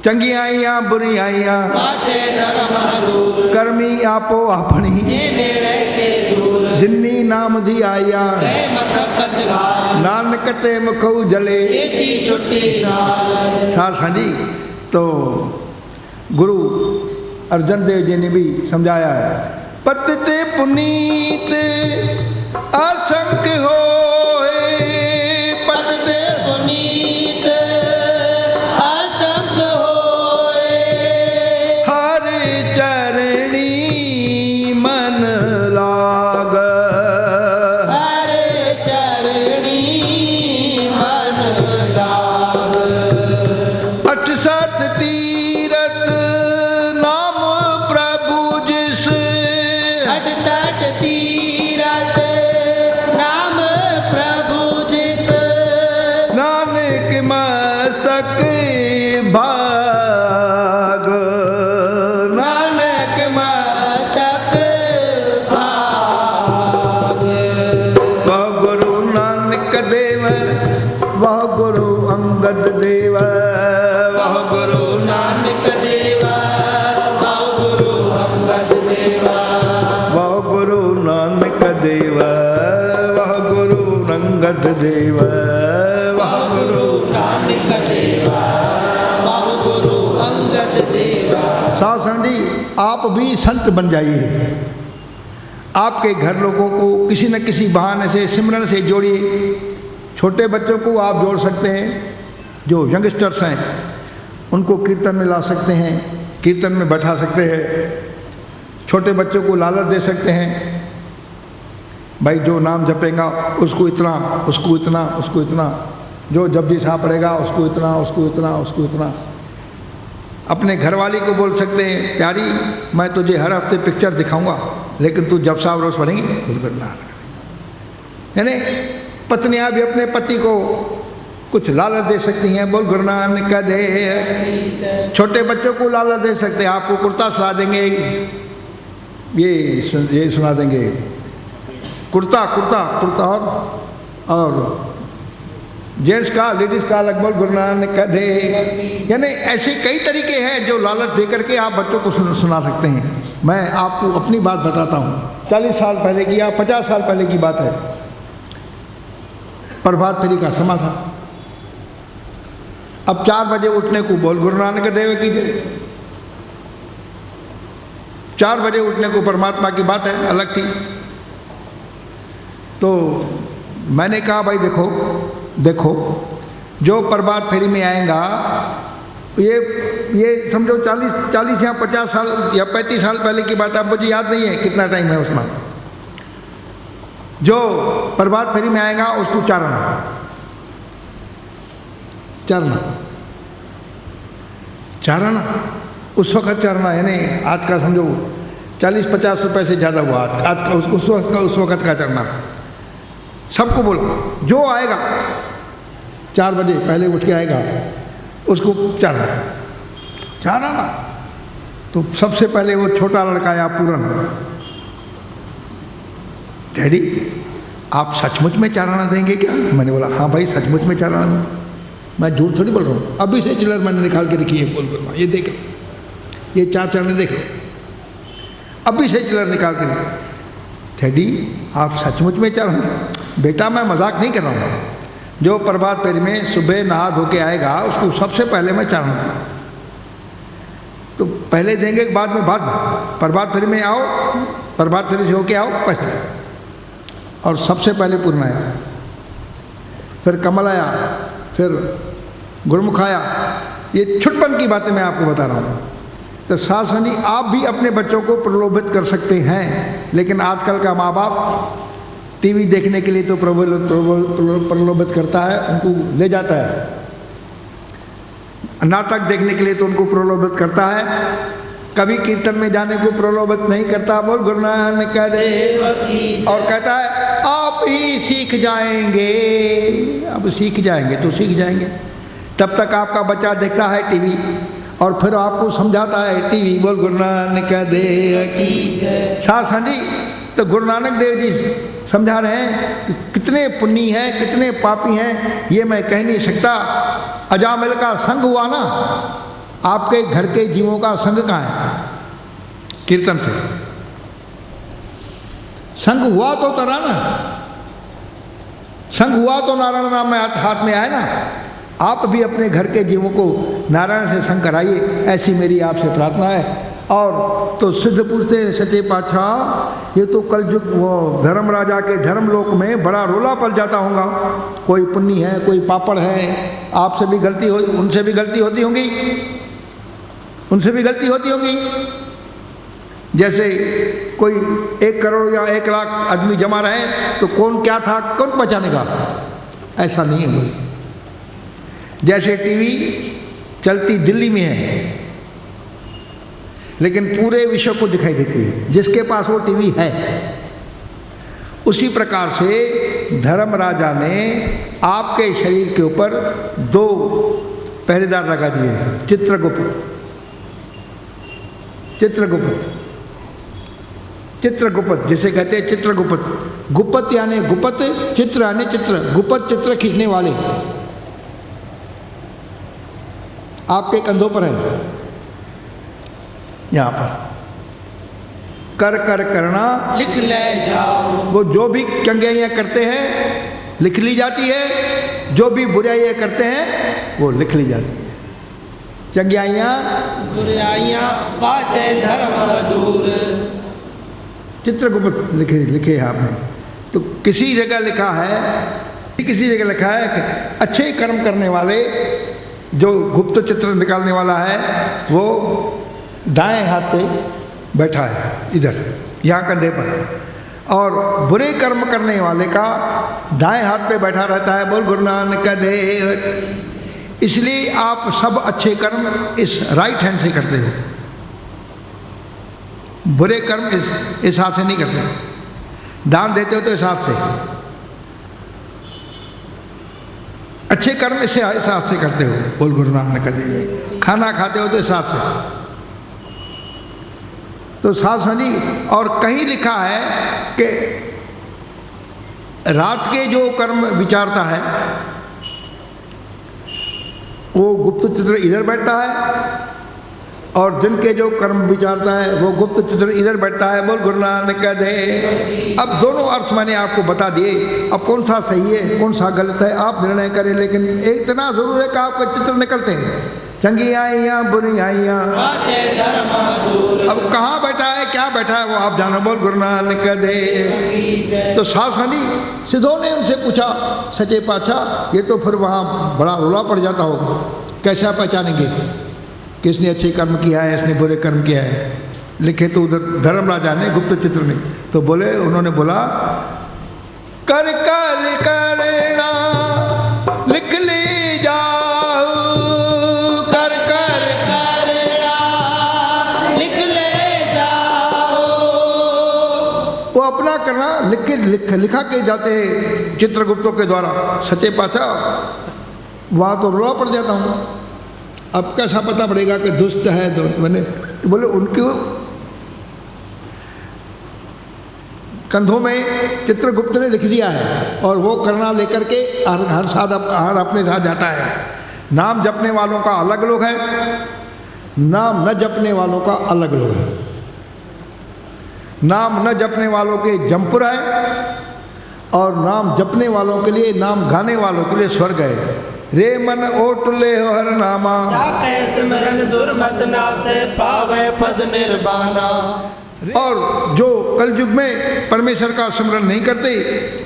चंगी आइया बुरी आइया, बाजे धर्म दूर, कर्मी आपो अपनी, ये नेड़े के दूर, जिन्नी नाम धी आइया, गए मसकत गाल, नानक ते मुखऊ जले। एती छुट्टी नाल। साथ जी, तो गुरु अर्जन देव जी ने भी समझाया है, पतिते पुनीत असंख्य होए, पतिते पुनीत असंख्य होए, हर चरणी मन लाग, हर चरणी मन लाग। 68 तीरथ नाम प्रभु जिस, 68 तीरथ नाम प्रभु जिस, नानक मस्तक भाग, नानक मस्तक भाग। वह गुरु नानक देव, वह गुरु अंगद देव, वह गुरु नानक देवा, वह गुरु अंगद देवा, वह गुरु नानक देव, वह गुरु अंगद देव, वह गुरु। नानक देवा, वह गुरु अंगद देवा। सासन जी, आप भी संत बन जाइए। आपके घर लोगों को किसी न किसी बहाने से सिमरन से जोड़िए। छोटे बच्चों को आप जोड़ सकते हैं, जो यंगस्टर्स हैं उनको कीर्तन में ला सकते हैं, कीर्तन में बैठा सकते हैं। छोटे बच्चों को लालच दे सकते हैं, भाई जो नाम जपेगा उसको इतना, उसको इतना, उसको इतना, जो जपजी साहब पढ़ेगा उसको इतना, उसको इतना, उसको इतना। अपने घरवाली को बोल सकते हैं, प्यारी मैं तुझे हर हफ्ते पिक्चर दिखाऊंगा, लेकिन तू जब साहब रोज पढ़ेंगी बिल्कुल ना। यानी पत्नियां भी अपने पति को कुछ लालच दे सकती हैं, बोल गुरु नानक दे। छोटे बच्चों को लालच दे सकते हैं, आपको कुर्ता सुना देंगे, ये सुना देंगे, कुर्ता कुर्ता कुर्ता, और जेंट्स का लेडीज़ का अलग, बोल गुरु नानक दे। यानी ऐसे कई तरीके हैं जो लालच दे करके आप बच्चों को सुना सकते हैं। मैं आपको अपनी बात बताता हूँ, 40 साल पहले की या 50 साल पहले की बात है। प्रभात फेरी का समय था। अब 4 बजे उठने को बोल गुरु नानक देव की जय। 4 बजे उठने को परमात्मा की बात है, अलग थी। तो मैंने कहा भाई देखो देखो, जो प्रभात फेरी में आएगा, ये समझो 40 या 50 साल या 35 साल पहले की बात है, मुझे याद नहीं है कितना टाइम है उसमें। जो प्रभात फेरी में आएगा उसको चारना, चारना, चारना, उस वक्त चारना, यानी आज का समझो 40-50 रुपए से ज़्यादा हुआ आज का, उस वक्त का चरना। सबको बोलो जो आएगा 4 बजे पहले उठ के आएगा उसको चारना, चारना। तो सबसे पहले वो छोटा लड़का आया पूरन, डैडी आप सचमुच में चाराना देंगे क्या? मैंने बोला हाँ भाई सचमुच में चाराना दूँ, मैं झूठ थोड़ी बोल रहा हूँ। अभी से चिल्लर मैंने निकाल के रखी है, बोल बोल ये देख लो, ये 4 चाराने देख लो, अभी से चिल्लर निकाल के। डैडी आप सचमुच में चाराना? बेटा मैं मजाक नहीं कर रहा हूँ। जो प्रभात फेरी में सुबह नहा धो के आएगा उसको सबसे पहले मैं चाराना दूँ। तो पहले देंगे बाद में, बाद में प्रभात फेरी में आओ, प्रभात फेरी से होके आओ पहले, और सबसे पहले पूर्ण आया, फिर कमल आया, फिर गुरुमुख आया। ये छुटपन की बातें मैं आपको बता रहा हूँ। तो सासनी आप भी अपने बच्चों को प्रलोभित कर सकते हैं, लेकिन आजकल का माँ बाप टीवी देखने के लिए तो प्रलोभित करता है, उनको ले जाता है। नाटक देखने के लिए तो उनको प्रलोभित करता है, कभी कीर्तन में जाने को प्रलोभित नहीं करता। बोल गुरु नानक देव, और कहता है आप ही सीख जाएंगे। अब सीख जाएंगे तो सीख जाएंगे, तब तक आपका बच्चा देखता है टीवी और फिर आपको समझाता है टीवी। बोल गुरु नानक देव की सासनी। तो गुरु नानक देव जी समझा रहे हैं कि कितने पुण्य हैं, कितने पापी हैं, ये मैं कह नहीं सकता। अजामिल का संग हुआ ना, आपके घर के जीवों का संग कहाँ है? कीर्तन से संग हुआ तो तरा ना, संग हुआ तो नारायण नाम में हाथ में आए ना। आप भी अपने घर के जीवों को नारायण से संग कराइए, ऐसी मेरी आपसे प्रार्थना है। और तो सिद्ध पूछते सचे पातशाह, ये तो कल युग वो धर्म राजा के धर्मलोक में बड़ा रोला पल जाता होगा। कोई पुण्य है, कोई पापड़ है, आपसे भी गलती हो, उनसे भी गलती होती होगी, उनसे भी गलती होती होगी। जैसे कोई 1 करोड़ या 1 लाख आदमी जमा रहे तो कौन क्या था कौन पहचानेगा? ऐसा नहीं है। बोले जैसे टीवी चलती दिल्ली में है लेकिन पूरे विश्व को दिखाई देती है जिसके पास वो टीवी है, उसी प्रकार से धर्म राजा ने आपके शरीर के ऊपर 2 पहरेदार लगा दिए, चित्रगुप्त, चित्रगुप्त, चित्रगुप्त जिसे कहते हैं चित्रगुप्त। गुप्त यानी गुप्त, चित्र यानी चित्र, गुप्त चित्र खींचने वाले आपके कंधों पर है। यहाँ पर कर कर करना लिख ले जाओ, वो जो भी चंगियाइयाँ करते हैं लिख ली जाती है, जो भी बुराइयाँ करते हैं वो लिख ली जाती है। चंगियाइयाँ बुराइयां बाचे धर्म दूर, चित्रगुप्त लिखे हैं आपने। तो किसी जगह लिखा है कि अच्छे कर्म करने वाले, जो गुप्त चित्र निकालने वाला है वो दाएं हाथ पे बैठा है, इधर यहाँ कंधे पर, और बुरे कर्म करने वाले का दाएं हाथ पे बैठा रहता है। बोल गुरु नानक देव। इसलिए आप सब अच्छे कर्म इस राइट हैंड से करते हो, बुरे कर्म इस हाथ से नहीं करते। दान देते हो तो इस हाथ से, अच्छे कर्म इस हाथ से करते हो। बोल गुरु नानक देव। खाना खाते हो तो इस हाथ से। तो साथ समझी। और कहीं लिखा है कि रात के जो कर्म विचारता है वो गुप्त चित्र इधर बैठता है, और दिन के जो कर्म विचारता है वो गुप्त चित्र इधर बैठता है। बोल गुरु नानक दे। अब दोनों अर्थ मैंने आपको बता दिए, अब कौन सा सही है कौन सा गलत है आप निर्णय करें। लेकिन इतना जरूर है कि आपके चित्र निकलते हैं, चंगी आइयाँ बुरी आइयाँ। अब कहाँ बैठा है क्या बैठा है वो आप जानो। बोल गुरु नानक दे। तो सासनी सिद्धों ने उनसे पूछा, सचे पातशाह ये तो फिर वहाँ बड़ा रोला पड़ जाता होगा, कैसा पहचानेंगे किसने अच्छे कर्म किया है इसने बुरे कर्म किया है। लिखे तो उधर धर्मराजा ने, गुप्त चित्र ने। तो बोले, उन्होंने बोला कर कर करना लिख ले जाओ, कर कर करना लिख ले जाओ। वो अपना करना लिखा के जाते हैं चित्रगुप्तों के द्वारा। सच्चे पातशाह वहाँ तो रोला पड़ जाता हूँ। अब कैसा पता पड़ेगा कि दुष्ट है तो मैंने बोले उनके कंधों में चित्रगुप्त ने लिख दिया है, और वो करना लेकर के हर अपने साथ जाता है। नाम जपने वालों का अलग लोग है, नाम न जपने वालों का अलग लोग है। नाम न जपने वालों के जमपुर है, और नाम जपने वालों के लिए, नाम गाने वालों के लिए स्वर्ग है। रे मन ओट ले हर नामा, स्मरण दुर्मत नासे पावे पद निर्वाणा। और जो कलयुग में परमेश्वर का स्मरण नहीं करते,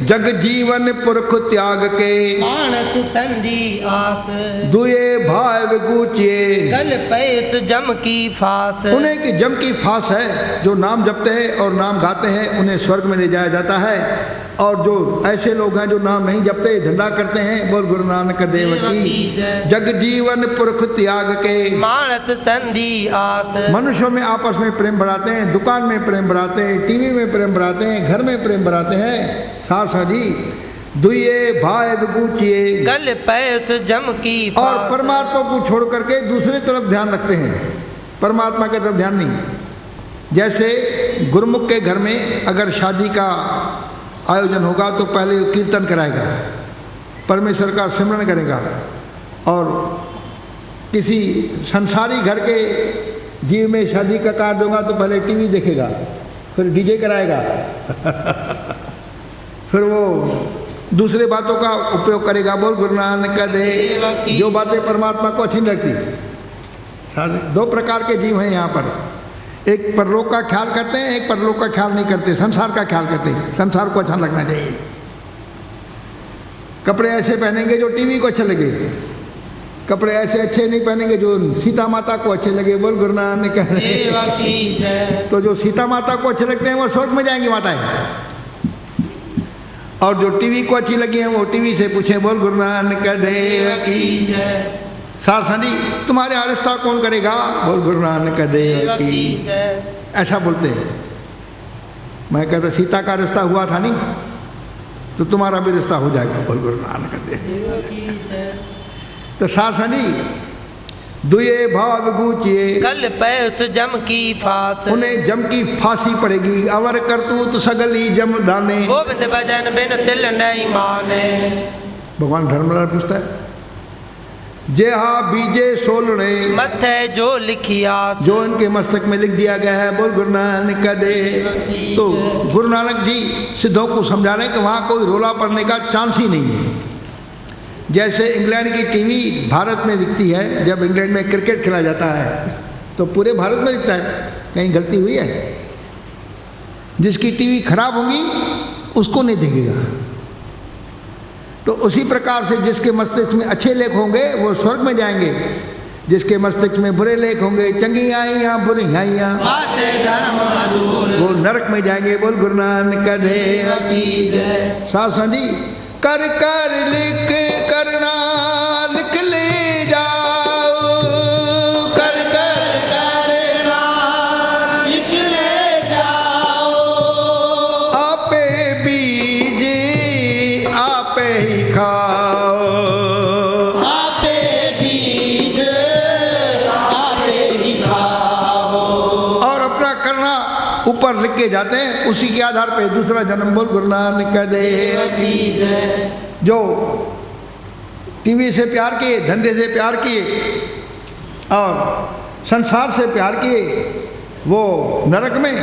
जग जीवन पुरख त्याग के मानस संधि आस, दुए भाव गुचिए गल पैस जम की फास। उन्हें की जम की फांस है। जो नाम जपते हैं और नाम गाते हैं उन्हें स्वर्ग में ले जाया जाता है, और जो ऐसे लोग हैं जो नाम नहीं जपते धंधा करते हैं। बोल गुरु नानक देव की। जग जीवन पुरख त्याग के मानस संधि आस। मनुष्यों में आपस में प्रेम बढ़ाते हैं, दुकान में प्रेम बढ़ाते हैं, टीवी में प्रेम बढ़ाते हैं, घर में प्रेम बढ़ाते हैं। सासा जी दुए भाई गुचिए गल पैस जम की फास। और परमात्मा को छोड़ करके दूसरे तरफ ध्यान रखते हैं, परमात्मा की तरफ ध्यान नहीं। जैसे गुरुमुख के घर में अगर शादी का आयोजन होगा तो पहले कीर्तन कराएगा, परमेश्वर का सिमरन करेगा, और किसी संसारी घर के जीव में शादी का कार्ड होगा तो पहले टीवी देखेगा, फिर डीजे कराएगा फिर वो दूसरे बातों का उपयोग करेगा। बोल गुरु नानक दे। जो बातें परमात्मा को अच्छी नहीं लगती। दो प्रकार के जीव हैं यहाँ पर, एक परलोक का ख्याल करते हैं, एक परलोक का ख्याल नहीं करते, संसार का ख्याल करते हैं। संसार को अच्छा लगना चाहिए, कपड़े ऐसे पहनेंगे जो टीवी को अच्छे लगे, कपड़े ऐसे अच्छे नहीं पहनेंगे जो सीता माता को अच्छे लगे। बोल गुरु नानक देव। तो जो सीता माता को अच्छे लगते हैं वो स्वर्ग में जाएंगी माताएं, और जो टीवी को अच्छी लगी हैं वो टीवी से पूछे। बोल गुरु नानक देव की। सासनी तुम्हारे यहाँ रिश्ता कौन करेगा? बोल गुरु नानक देव की। ऐसा बोलते हैं। मैं कहता सीता का रिश्ता हुआ था नहीं, तो तुम्हारा भी रिश्ता हो जाएगा। बोल गुरु नानक देव। तो सासनी दुए भाव गुचिए गल पैस जम की फास। उन्हें जम की फांसी पड़ेगी। अवर करतूत सगली जम दाने। गोविंद भजन बिन तिल नहीं माने। भगवान धर्मराज पूछता है, जे हा बीजे सोलने मथे जो लिखिया, जो इनके मस्तक में लिख दिया गया है। बोल गुरु नानक दे। तो गुरु नानक जी सिद्धों को समझा रहे हैं कि वहाँ कोई रोला पड़ने का चांस ही नहीं है। जैसे इंग्लैंड की टीवी भारत में दिखती है, जब इंग्लैंड में क्रिकेट खेला जाता है तो पूरे भारत में दिखता है, कहीं गलती हुई है? जिसकी टीवी खराब होगी उसको नहीं देखेगा। तो उसी प्रकार से जिसके मस्तिष्क में अच्छे लेख होंगे वो स्वर्ग में जाएंगे, जिसके मस्तिष्क में बुरे लेख होंगे, चंगी आइयाँ बुरी आइयाँ, वो नरक में जाएंगे। बोल गुरु नानक देव की जय। सासा जी कर कर लिख करना लिख ले जाओ, कर कर करना लिख ले जाओ, आपे बीज आपे ही खाओ, आपे बीज आपे ही खाओ। और अपना करना ऊपर लिख के जाते हैं, उसी के आधार पे दूसरा जन्म। बोल गुरु नानक देव की जय। जो टीवी से प्यार किए, धंधे से प्यार किए और संसार से प्यार किए वो नरक में,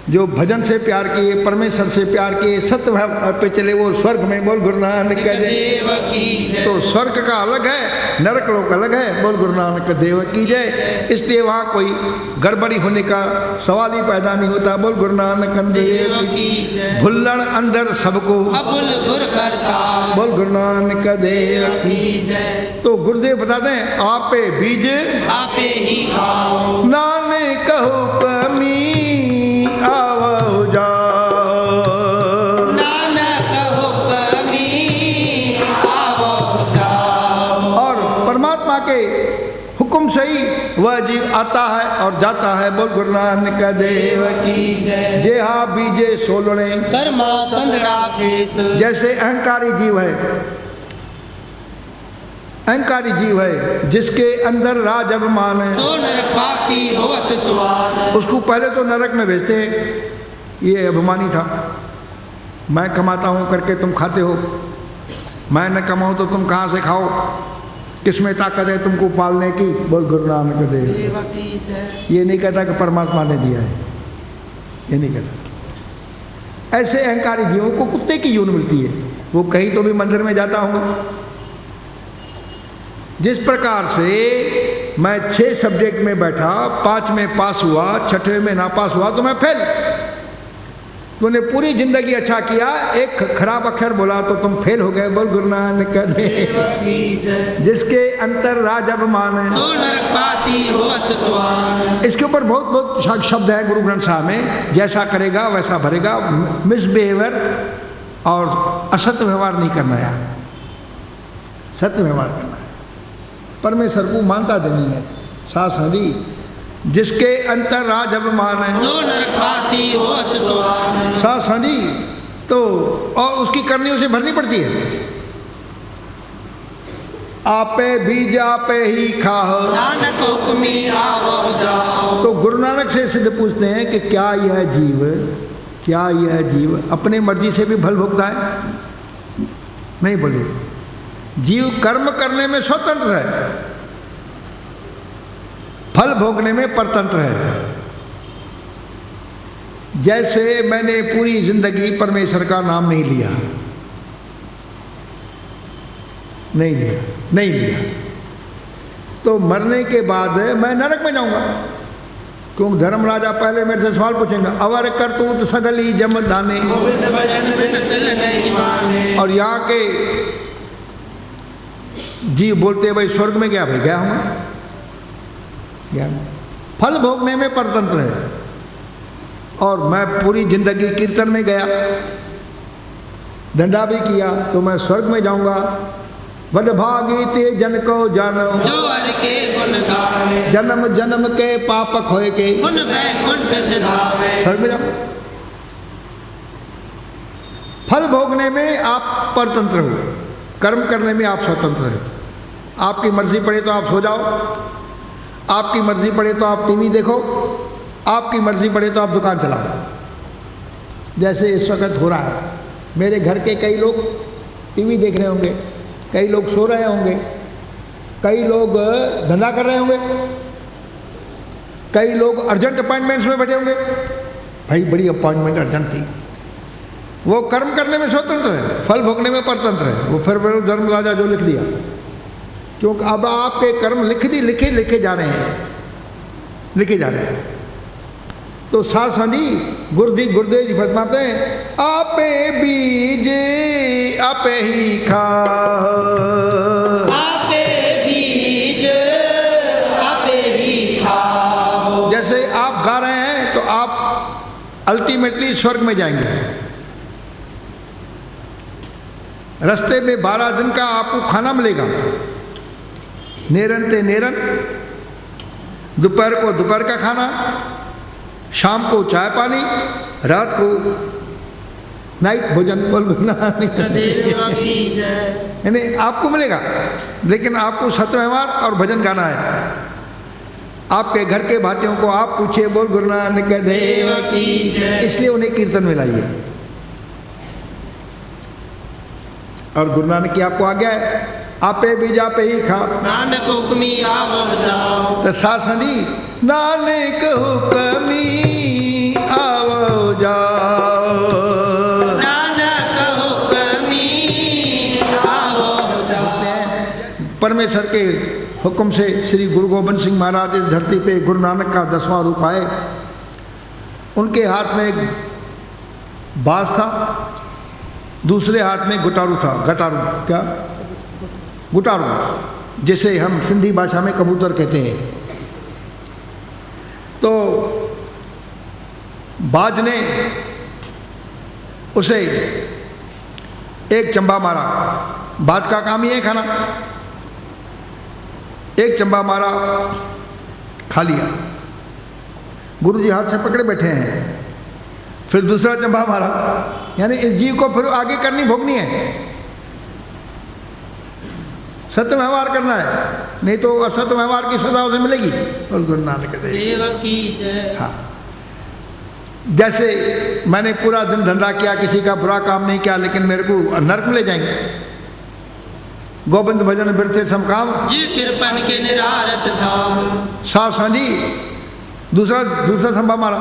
जो भजन से प्यार किए, परमेश्वर से प्यार किए, सत्य भाव पे चले वो स्वर्ग में। बोल गुरु नानक देव की जय। तो स्वर्ग का अलग है, नरक लोक अलग है। बोल गुरु नानक देव की जय। इसलिए वहाँ कोई गड़बड़ी होने का सवाल ही पैदा नहीं होता। बोल गुरु नानक देव की जय। भुल्लड़ अंदर सबको, अबुल गुर करता। बोल गुरु नानक देव की। जय। तो गुरुदेव बताते हैं आपे बीज आपे ही खाओ, नानक कहो कमी आवो जाओ, नानक हुक्मी आवो जाओ। और परमात्मा के हुक्म से ही वह जीव आता है और जाता है। बोल गुरु नानक देव की जय। जेहा बीजे सोलणे, कर्मा संदड़ा खेत, जैसे अहंकारी जीव है, अहंकारी जीव है जिसके अंदर राज अभिमान है, सो नरपाती होवत स्वाद। उसको पहले तो नरक में भेजते हैं। ये अभिमानी था, मैं कमाता हूँ करके तुम खाते हो, मैं न कमाऊँ तो तुम कहाँ से खाओ, किसमें ताकत है तुमको पालने की। बोल गुरु नानक देव। ये नहीं कहता कि परमात्मा ने दिया है, ये नहीं कहता। ऐसे अहंकारी जीवों को कुत्ते की यून मिलती है, वो कहीं तो भी मंदिर में जाता हूँ। जिस प्रकार से मैं 6 सब्जेक्ट में बैठा, 5 में पास हुआ, 6वें में ना पास हुआ तो मैं फेल। तूने पूरी जिंदगी अच्छा किया, एक खराब अक्षर बोला तो तुम फेल हो गए। बोल गुरु नानक देव की जय। जिसके अंतर राज अभिमान है, सो नरपाती होवत स्वाद। इसके ऊपर बहुत बहुत शब्द है गुरु ग्रंथ साहब में। जैसा करेगा वैसा भरेगा, मिसबिहेवियर और असत्य व्यवहार नहीं करना यार, सत्य व्यवहार करना है। परमेश्वर को मानता नहीं है। सास हरी जिसके अंतर राज अभिमान है, सो नरपाती होवत स्वाद। सास हरी तो और उसकी करनी उसे भरनी पड़ती है। आपे बीज आपे ही खाओ, नानक हुक्मी आवो जाओ। तो गुरु नानक से सिद्ध पूछते हैं कि क्या यह जीव, क्या यह जीव अपने मर्जी से भी फल भोगता है? नहीं बोले। जीव कर्म करने में स्वतंत्र है, फल भोगने में परतंत्र है। जैसे मैंने पूरी जिंदगी परमेश्वर का नाम नहीं लिया, नहीं लिया, नहीं लिया, तो मरने के बाद मैं नरक में जाऊंगा। क्यों? धर्म राजा पहले मेरे से सवाल पूछेंगे, अवर करतूत सगली जम दाने, गोविंद भजन बिन दिल नहीं माने। और यहाँ के जीव बोलते भाई स्वर्ग में गया, भाई गया हूँ, गया। फल भोगने में परतंत्र है। और मैं पूरी जिंदगी कीर्तन में गया, धंधा भी किया, तो मैं स्वर्ग में जाऊंगा। बदभागी ते जन को जानो, जो हर के गुण गावे, जन्म जन्म के पाप खोए के, गुण बैकुंठ सिधावे। स्वर्ग में जाओ। फल भोगने में आप परतंत्र हो, कर्म करने में आप स्वतंत्र हैं। आपकी मर्जी पड़े तो आप सो जाओ, आपकी मर्जी पड़े तो आप टीवी देखो, आपकी मर्जी पड़े तो आप दुकान चलाओ। जैसे इस वक्त हो रहा है, मेरे घर के कई लोग टीवी देख रहे होंगे, कई लोग सो रहे होंगे, कई लोग धंधा कर रहे होंगे, कई लोग अर्जेंट अपॉइंटमेंट्स में बैठे होंगे। भाई बड़ी अपॉइंटमेंट अर्जेंट थी। वो कर्म करने में स्वतंत्र है, फल भोगने में परतंत्र है। वो फिर धर्म राजा जो लिख दिया, क्योंकि अब आपके कर्म लिखे जा रहे हैं, लिखे जा रहे हैं। तो सासनी गुरुदेव जी फरमाते हैं आपे बीज आपे ही खा, आपे बीज आपे ही खाओ। जैसे आप गा रहे हैं तो आप अल्टीमेटली स्वर्ग में जाएंगे। रास्ते में 12 दिन का आपको खाना मिलेगा, नेरन ते नेरन, दोपहर को दोपहर का खाना, शाम को चाय पानी, रात को नाइट भोजन। यानी आपको मिलेगा, लेकिन आपको सत्य व्यवहार और भजन गाना है। आपके घर के भातियों को आप पूछिए, बोल गुरु नानक देव की जय, इसलिए उन्हें कीर्तन में लाइए। और गुरु नानक की आपको आज्ञा है आपे बीज आपे ही खा, नानक हुक्मी आवो जाओ। तो सासनी नानक हुक्मी आवो जाओ, नानक हुक्मी आवो जाओ। परमेश्वर के हुक्म से श्री गुरु गोबिंद सिंह महाराज इस धरती पे गुरु नानक का 10वां रूप आए। उनके हाथ में एक बांस था, दूसरे हाथ में गुटारू था। गटारू क्या? गुटारू, जिसे हम सिंधी भाषा में कबूतर कहते हैं। तो बाज ने उसे एक चंबा मारा। बाज का काम ही है खाना। एक चंबा मारा, खा लिया। गुरुजी हाथ से पकड़े बैठे हैं। फिर दूसरा चंबा मारा, यानी इस जीव को फिर आगे करनी भोगनी है, सत्य व्यवहार करना है, नहीं तो असत्य व्यवहार की सजा उसे मिलेगी। और गुरु नानक देव की जय। हाँ, जैसे मैंने पूरा दिन धंधा किया, किसी का बुरा काम नहीं किया, लेकिन मेरे को नरक में ले जाएंगे। गोविंद भजन बिरथे समकाम जी कृपन के निरारत था। सासनी दूसरा संभा मारा।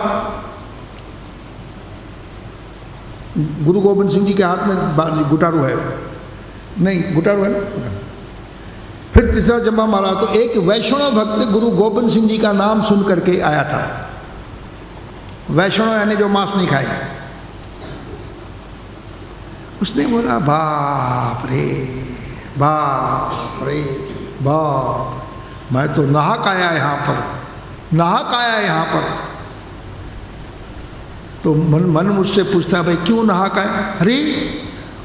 गुरु गोविंद सिंह जी के हाथ में गुटारू है, नहीं गुटारू है ना। फिर तीसरा जंबा मारा तो एक वैष्णव भक्त गुरु गोविंद सिंह जी का नाम सुन करके आया था। वैष्णव यानी जो मांस नहीं खाए। उसने बोला बाप रे बाप रे बाप, मैं तो नाहक आया यहाँ पर, नाहक आया यहाँ पर। तो मन मुझसे पूछता है, भाई क्यों नाहक आया? अरे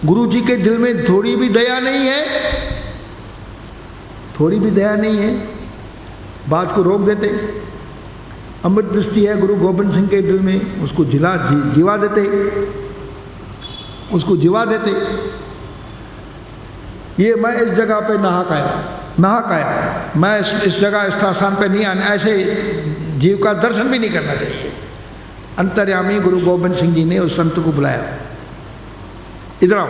गुरु जी के दिल में थोड़ी भी दया नहीं है, थोड़ी भी दया नहीं है। बात को रोक देते। अमृत दृष्टि है गुरु गोविंद सिंह के दिल में, उसको जीवा देते, उसको जीवा देते। ये मैं इस जगह पे नाहक आया, मैं इस जगह इस स्थान पे नहीं आना, ऐसे जीव का दर्शन भी नहीं करना चाहिए। अंतर्यामी गुरु गोविंद सिंह जी ने उस संत को बुलाया, इधर आओ,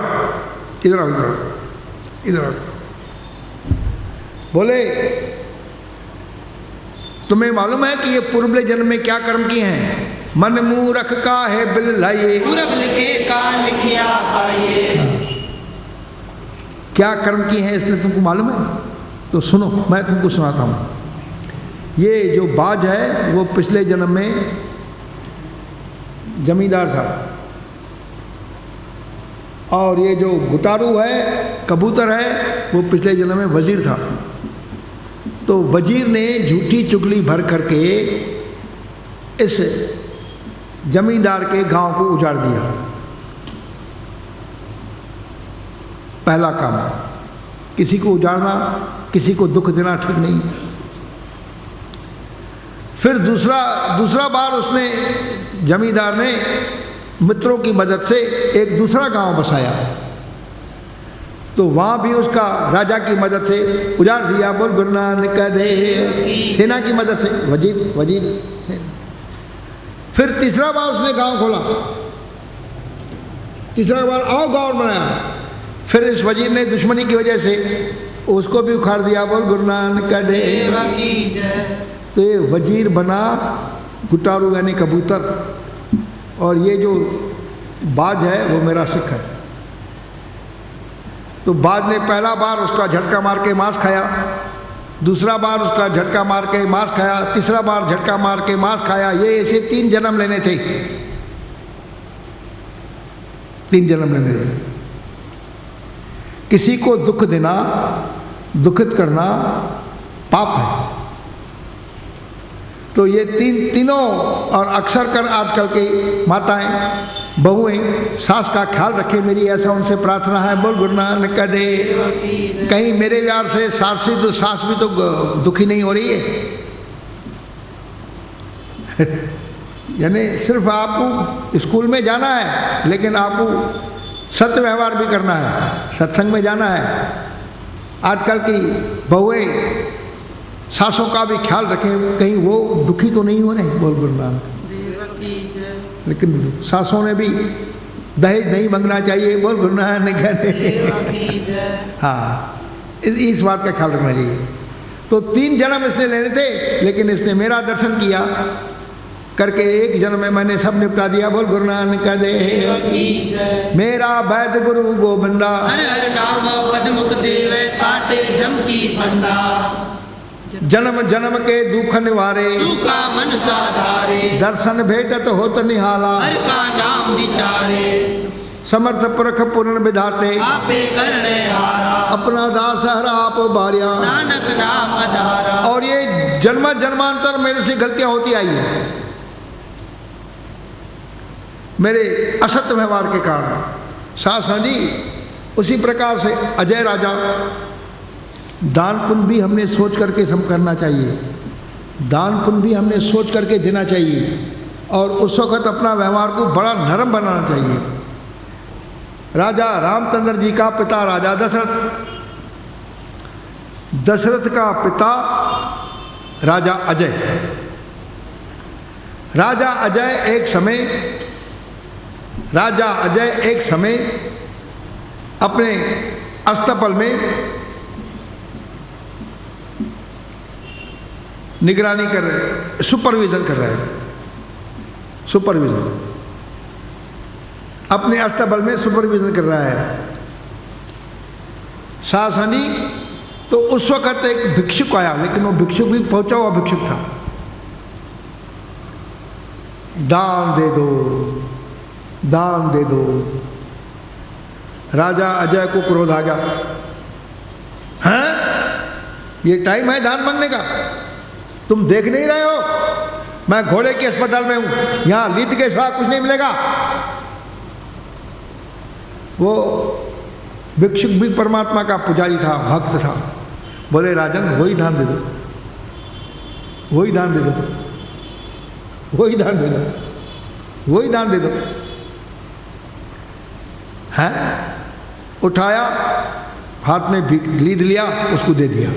इधर आओ, इधर आओ, इधर आओ। बोले तुम्हें मालूम है कि ये पूर्व जन्म में क्या कर्म किए हैं? मन मूरख का है बिल लाइए, पूरब लिखे का लिखिया पाइए। क्या कर्म किए हैं इसने तुमको मालूम है? तो सुनो, मैं तुमको सुनाता हूँ। ये जो बाज है वो पिछले जन्म में जमींदार था, और ये जो गुटारू है, कबूतर है, वो पिछले जन्म में वजीर था। तो वजीर ने झूठी चुगली भर करके इस जमींदार के गांव को उजाड़ दिया। पहला काम, किसी को उजाड़ना, किसी को दुख देना ठीक नहीं। फिर दूसरा बार उसने, जमींदार ने मित्रों की मदद से एक दूसरा गांव बसाया, तो वहां भी उसका राजा की मदद से उजाड़ दिया। बोल गुरु नानक देव, सेना की मदद से, वजीर सेना। फिर तीसरा बार उसने गांव खोला, तीसरा बार और गांव बनाया। फिर इस वजीर ने दुश्मनी की वजह से उसको भी उखाड़ दिया। बोल गुरु नानक देव की जय। तो ये वजीर बना गुटारू यानी कबूतर, और ये जो बाज है वो मेरा सिख है। तो बाज ने पहला बार उसका झटका मार के मांस खाया, दूसरा बार उसका झटका मार के मांस खाया, तीसरा बार झटका मार के मांस खाया। ये ऐसे 3 जन्म लेने थे, 3 जन्म लेने थे। किसी को दुख देना, दुखित करना पाप है। तो ये तीनों, और अक्सर कर आजकल की माताएं, बहुएं सास का ख्याल रखे, मेरी ऐसा उनसे प्रार्थना है। बोल गुरु नानक देव। कहीं मेरे प्यार से सास भी तो दुखी नहीं हो रही है। यानी सिर्फ आपको स्कूल में जाना है, लेकिन आपको सत्य व्यवहार भी करना है, सत्संग में जाना है। आजकल की बहुएं सासों का भी ख्याल रखें, कहीं वो दुखी तो नहीं हो रहे। बोल गुरु नानक। लेकिन सासों ने भी दहेज नहीं मांगना चाहिए। बोल गुरु नानक। हाँ, इस बात का ख्याल रखना चाहिए। तो 3 जन्म इसने लेने थे, लेकिन इसने मेरा दर्शन किया करके 1 जन्म में मैंने सब निपटा दिया। बोल गुरु नानक देव। मेरा वैद्य गुरु गोविंदा, हर हर नाम पद मुख देवे, काटे जम की फंदा। जन्म जन्म के दुख निवारे, का मन साधारे। दर्शन भेटत होत निहाला, हर का नाम विचारे। समर्थ पुरख पूर्ण विधाते, आपे करने हारा। अपना दास हर आप बारिया। नानक नाम आधारा। और ये जन्म जन्मांतर मेरे से गलतियां होती आई है, मेरे असत्य व्यवहार के कारण। सास जी, उसी प्रकार से अजय राजा, दान पुण्य भी हमने सोच करके करना चाहिए। दान पुण्य भी हमने सोच करके देना चाहिए, और उस वक्त अपना व्यवहार को बड़ा नरम बनाना चाहिए। राजा रामचंद्र जी का पिता राजा दशरथ, दशरथ का पिता राजा अजय। राजा अजय एक समय अपने अस्तबल में निगरानी कर रहे, सुपरविजन कर रहे हैं। सुपरविजन, अपने अस्तबल में सुपरविजन कर रहा है। सासनी तो उस वक्त एक भिक्षुक आया, लेकिन वो भिक्षुक भी पहुंचा हुआ भिक्षुक था। दान दे दो, दान दे दो। राजा अजय को क्रोध आ गया। हैं, ये टाइम है दान मांगने का? तुम देख नहीं रहे हो मैं घोड़े के अस्पताल में हूं, यहां लीद के सिवा कुछ नहीं मिलेगा। वो भिक्षुक भी परमात्मा का पुजारी था, भक्त था। बोले राजन, वही दान दे दो, वही दान दे दो, वही दान दे दो, वही दान दे दो। है, उठाया, हाथ में लीद लिया, उसको दे दिया।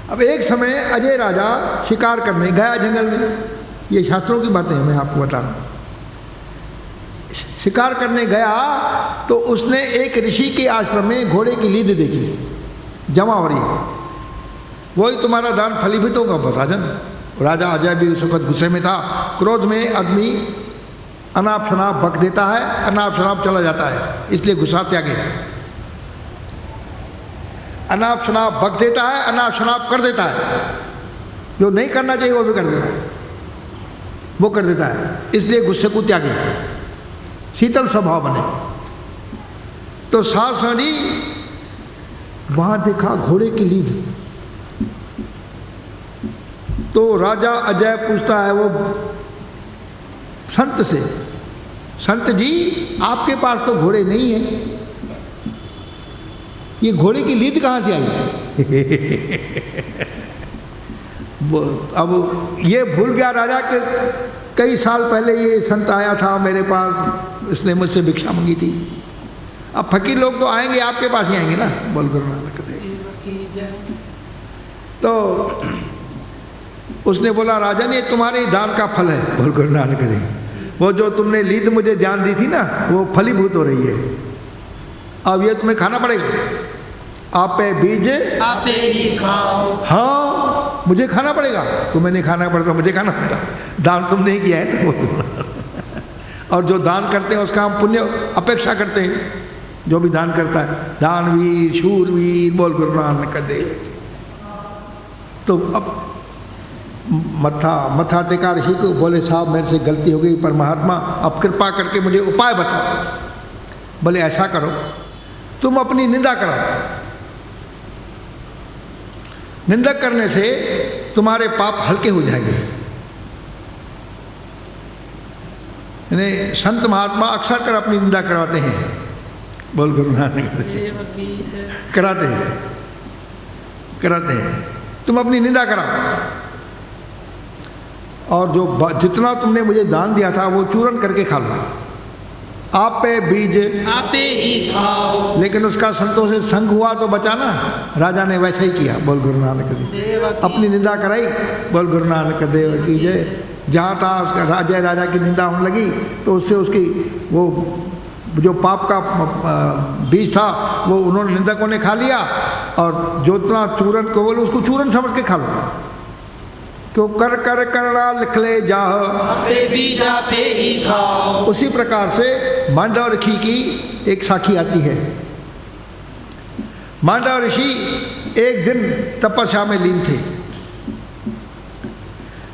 अब एक समय अजय राजा शिकार करने गया जंगल में। ये शास्त्रों की बातें मैं आपको बता रहा हूँ। शिकार करने गया तो उसने एक ऋषि के आश्रम में घोड़े की लीद देखी जमा हो रही है। वही तुम्हारा दान फलीभूत होगा राजन। राजा अजय भी उस वक्त गुस्से में था। क्रोध में आदमी अनाप शनाप बक देता है, अनाप शनाप चला जाता है, इसलिए गुस्सा त्यागे। अनाप शनाप बक देता है, अनाप शनाप कर देता है, जो नहीं करना चाहिए वो भी कर देता है, वो कर देता है। इसलिए गुस्से को त्यागे, शीतल स्वभाव बने। तो सासनी वहां देखा घोड़े की लीद। तो राजा अजय पूछता है वो संत से, संत जी आपके पास तो घोड़े नहीं है, ये घोड़े की लीद कहाँ से आई? अब ये भूल गया राजा कि कई साल पहले ये संत आया था मेरे पास, इसने मुझसे भिक्षा मांगी थी। अब फकीर लोग तो आएंगे, आपके पास ही आएंगे ना। बोल गुरु नानक देव। तो उसने बोला राजन ये तुम्हारे दान का फल है। बोल गुरु नानक देव। वो जो तुमने लीद मुझे ध्यान दी थी ना, वो फलीभूत हो रही है। अब ये तुम्हें खाना पड़ेगा। आपे बीज आपे ही खाओ। हाँ, मुझे खाना पड़ेगा। तुम्हें नहीं खाना पड़ता, मुझे खाना पड़ेगा। दान तुम नहीं किया है ना। और जो दान करते हैं उसका हम पुण्य अपेक्षा करते हैं। जो भी दान करता है, दानवीर शूरवीर, बोल गुरु नानक देव। तो अब मत्था टेका ऋषि को, बोले साहब मेरे से गलती हो गई, पर महात्मा अब कृपा करके मुझे उपाय बताओ। बोले ऐसा करो, तुम अपनी निंदा करो, निंदा करने से तुम्हारे पाप हल्के हो जाएंगे। यानी संत महात्मा अक्सर कर अपनी निंदा करवाते हैं, बोल गुरु नानक कराते हैं। तुम अपनी निंदा कराओ, और जो जितना तुमने मुझे दान दिया था वो चूरन करके खा लो। आपे बीज आपे ही खाओ। लेकिन उसका संतों से संग हुआ तो बचाना, राजा ने वैसा ही किया, बोल गुरु नानक देव। अपनी निंदा कराई, बोल गुरु नानक देव की जय। जहाँ था उसका राजा की निंदा होने लगी, तो उससे उसकी वो जो पाप का बीज था वो उन्होंने निंदकों ने खा लिया, और जो इतना चूरन को बोले उसको चूरन समझ के खा लो। क्यों कर कर करना लिख ले जाह, आपे बीज आपे ही खाओ। उसी प्रकार से मांडव ऋषि की एक साखी आती है। मांडव ऋषि एक दिन तपस्या में लीन थे।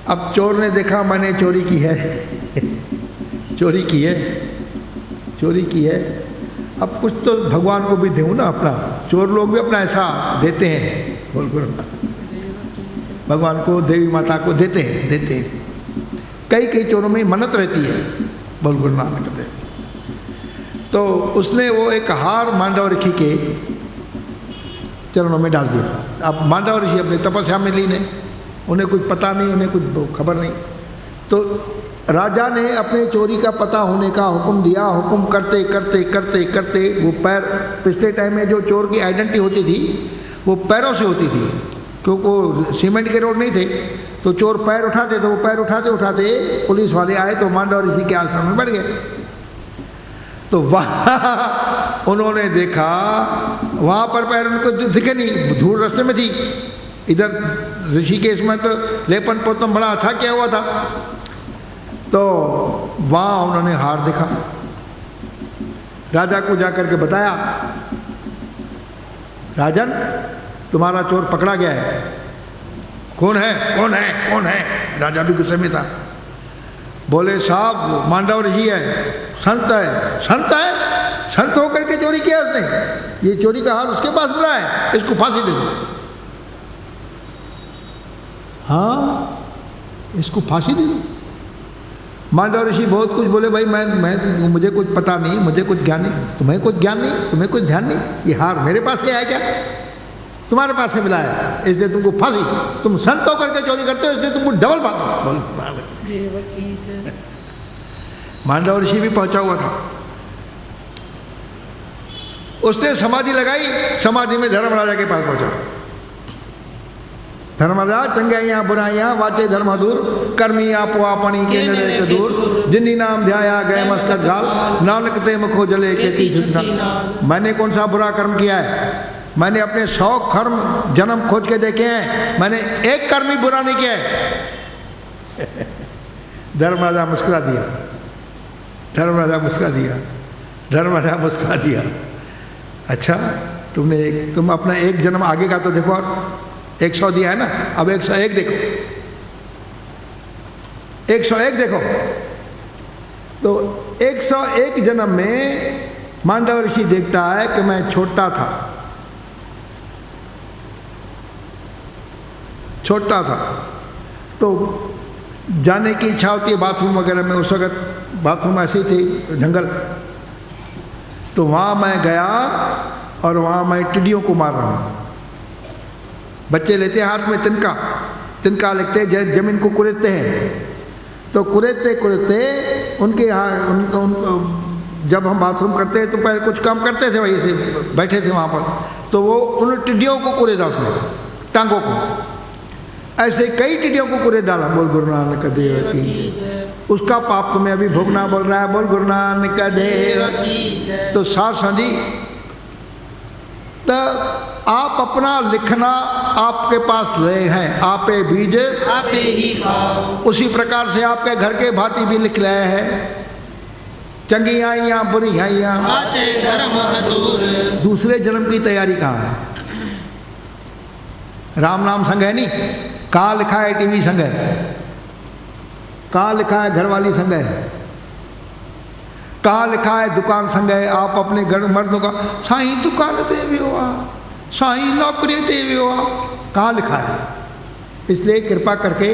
अब चोर ने देखा मैंने चोरी की है चोरी की है, अब कुछ तो भगवान को भी दूँ ना अपना। चोर लोग भी अपना ऐसा देते हैं, बोल गुरु भगवान को, देवी माता को देते हैं। कई चोरों में मन्नत रहती है, बोल गुरु नानक देव। तो उसने वो एक हार मांडव ऋषि के चरणों में डाल दिया। अब मांडव ऋषि अपने तपस्या में लीन है, उन्हें कुछ पता नहीं, उन्हें कुछ खबर नहीं। तो राजा ने अपने चोरी का पता होने का हुक्म दिया। हुक्म करते वो पैर, पिछले टाइम में जो चोर की आइडेंटिटी होती थी वो पैरों से होती थी, क्योंकि वो सीमेंट के रोड नहीं थे, तो चोर पैर उठाते, तो वो पैर उठाते पुलिस वाले आए तो मांडव ऋषि के आश्रम में बैठ गए। तो वहाँ उन्होंने देखा, वहाँ पर पैर उनको दिखे नहीं, धूल रास्ते में थी। इधर ऋषिकेश में तो लेपन पोतम बड़ा अच्छा किया हुआ था। तो वहाँ उन्होंने हार देखा, राजा को जाकर के बताया, राजन तुम्हारा चोर पकड़ा गया है। कौन है? राजा भी गुस्से में था। बोले साहब मांडव ऋषि है, संत है, संत होकर के चोरी किया उसने। ये चोरी का हार उसके पास मिला है, इसको फांसी दे दो। हाँ, इसको फांसी दे दो। मांडव ऋषि बहुत कुछ बोले, भाई मैं मुझे कुछ पता नहीं, मुझे कुछ ज्ञान नहीं, तुम्हें कुछ ज्ञान नहीं, तुम्हें कुछ ध्यान नहीं, ये हार मेरे पास से आया क्या? तुम्हारे पास से मिला है, इसलिए तुमको फांसी। तुम संत होकर के चोरी करते हो, इसलिए तुमको डबल फांसी। मांडव ऋषि भी पहुंचा हुआ था। उसने समाधि लगाई, समाधि में धर्मराजा के पास पहुंचा। धर्मराज चंगाइयाँ बुराइयाँ वाचे धर्म दूर, कर्मी आपो आपनी के नरे के दूर, जिन्नी नाम ध्याया गए मस्तक घाल, नानक ते मुखो जले केती झुकना। मैंने कौन सा बुरा कर्म किया है? मैंने अपने 100 कर्म जन्म खोज के देखे हैं, मैंने एक कर्म ही बुरा नहीं किया है। धर्मराजा मुस्कुरा दिया। अच्छा, तुम अपना एक जन्म आगे का तो देखो, और 100 दिया है ना, अब 101 देखो, 101 देखो। तो 101 जन्म में मांडव ऋषि देखता है कि मैं छोटा था, तो जाने की इच्छा होती है बाथरूम वगैरह में। उस वक्त बाथरूम ऐसे ही थे, जंगल। तो वहाँ मैं गया और वहाँ मैं टिड्डियों को मार रहा हूँ। बच्चे लेते हैं हाथ में तिनका लेते जमीन को कुरेदते हैं। तो कुरेदते उनके यहाँ उनको जब हम बाथरूम करते हैं तो पहले कुछ काम करते थे, वही से बैठे थे वहाँ पर, तो वो उन टिड्डियों को कुरेदा उसने, टांगों को। ऐसे कई टिड्डियों को कुरेद डाला, बोल गुरु नानक देव की। उसका पाप तुम्हें अभी भोगना बोल रहा है, बोल गुरु नानक देव की। तो साथ सांझी, तो आप अपना लिखना आपके पास ले हैं, आपे बीज आपे ही खाओ। उसी प्रकार से आपके घर के भांति भी लिख रहे हैं। चंगी आइयाँ बुरी आइयाँ, आचे धर्म दूर। दूसरे जन्म की तैयारी कहाँ है? राम नाम संग है नहीं, कहाँ लिखा है टीवी संग है, कहाँ लिखा है घरवाली संग है, कहाँ लिखा है दुकान संग है? आप अपने घर मर्दों का साईं दुकान ते भी हुआ, साईं नौकरी ते भी हुआ, कहाँ लिखा है? इसलिए कृपा करके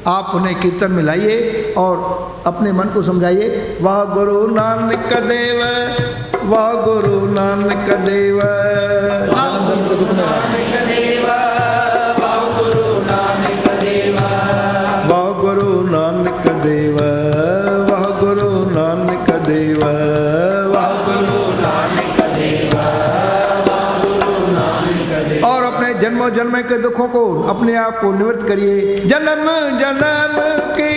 आप उन्हें कीर्तन में लाइए और अपने मन को समझाइए, वाह गुरु नानक देव, वाह गुरु नानक देव, वाह गुरु नानक देवा, वाह गुरु नानक देवा, वाह गुरु नानक देव, वाह गुरु नानक देव, वाह गुरु नानक देवा, वाह गुरु नानक देवा। और अपने जन्मों जन्म के दुखों को अपने आप को निवृत्त करिए। जन्म जन्म के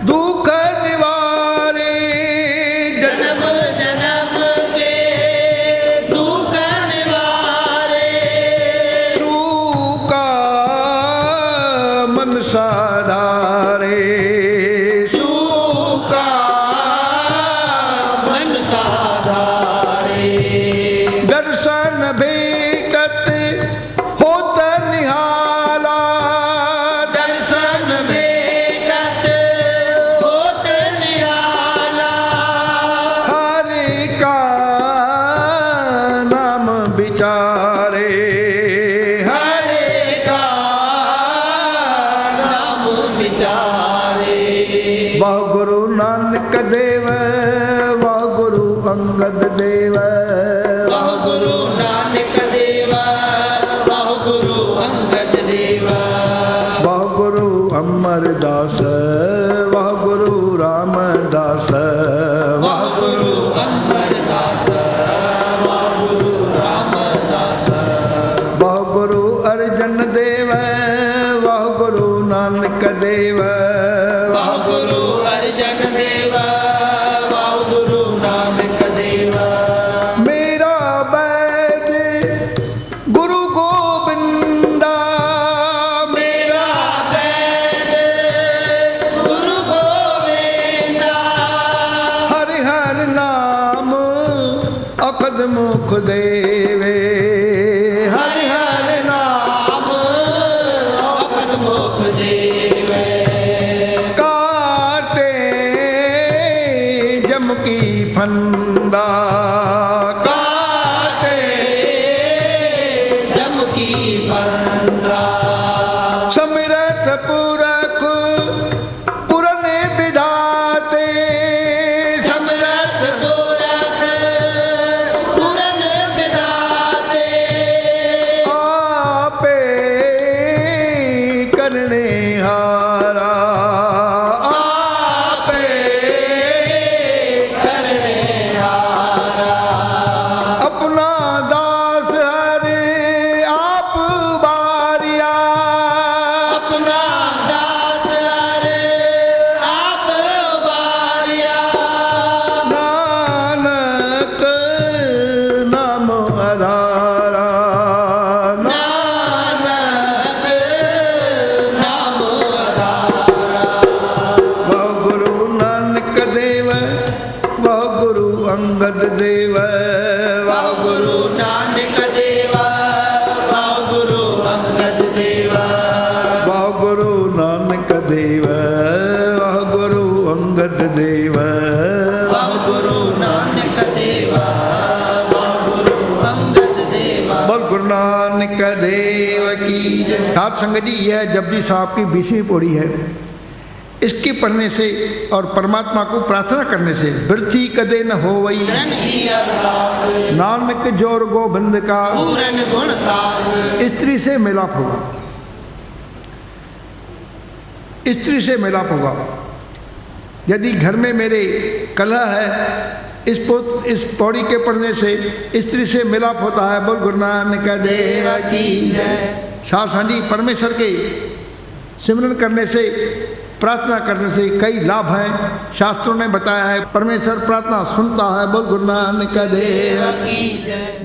दुख निवारे, जन्म जन्म के दुख निवारे, सूका मन साधारे, सूका मन साधारे, दर्शन भेटत होत निहाला, दर्शन भेटत होत निहाला, हरि का नाम विचारे, हरे का नाम विचारे। वाह गुरु नानक देव, वाह गुरु अंगद देव, वाह गुरु नानक देवा, वाह गुरु अंगद देवा, वाह गुरु अमरदास, वाह गुरु रामदास, वाह गुरु अमरदास, वाह गुरु रामदास, वाह गुरु अर्जन देव, वाह गुरु नानक देव, वाह गुरु अर्जन देवा, वाह गुरु नानक देवा, मेरा वैद गुरु गोविंदा, मेरा वैद गुरु गोविंदा, हरि हर नाम अखद मुख देवे, हरि हर नाम अखद मुख देवे, काटे जम की फंदा, काटे जम की फंदा, समरथ पुरख पुरन विधाते, समरथ पुरख पुरन विधाते, आपे करने हारा, आपे करने हारा, अपना दास हरे आप बारिया, अपना दास हरे आप बारिया, नानक नाम आधारा, नानक नाम आधारा, वाह गुरु नानक देव, वाह गुरु अंगद देव, वाह गुरु नानक देवा, वाह गुरु अंगद देवा, वाह गुरु नानक देव, वाह गुरु अंगद देव, वाह गुरु नानक देवा, वाह गुरु अंगद देवा। बोल गुरु नानक देव की जय। साथ संगत जी, यह जपजी साहब की 20वीं पौड़ी है। इसके पढ़ने से और परमात्मा को प्रार्थना करने से वृथी कदे न हो वही, रन की अरदास, नानक जोर गोबिंद का पूरन गुणदास, स्त्री से मिलाप होगा, स्त्री से मिलाप होगा। यदि घर में मेरे कलह है, इस पौड़ी के पढ़ने से स्त्री से मिलाप होता है। बोल गुरु नानक देव की जय। साथ सांझी परमेश्वर के सिमरन करने से, प्रार्थना करने से कई लाभ हैं, शास्त्रों ने बताया है। परमेश्वर प्रार्थना सुनता है। बोल गुरु नानक देव की जय।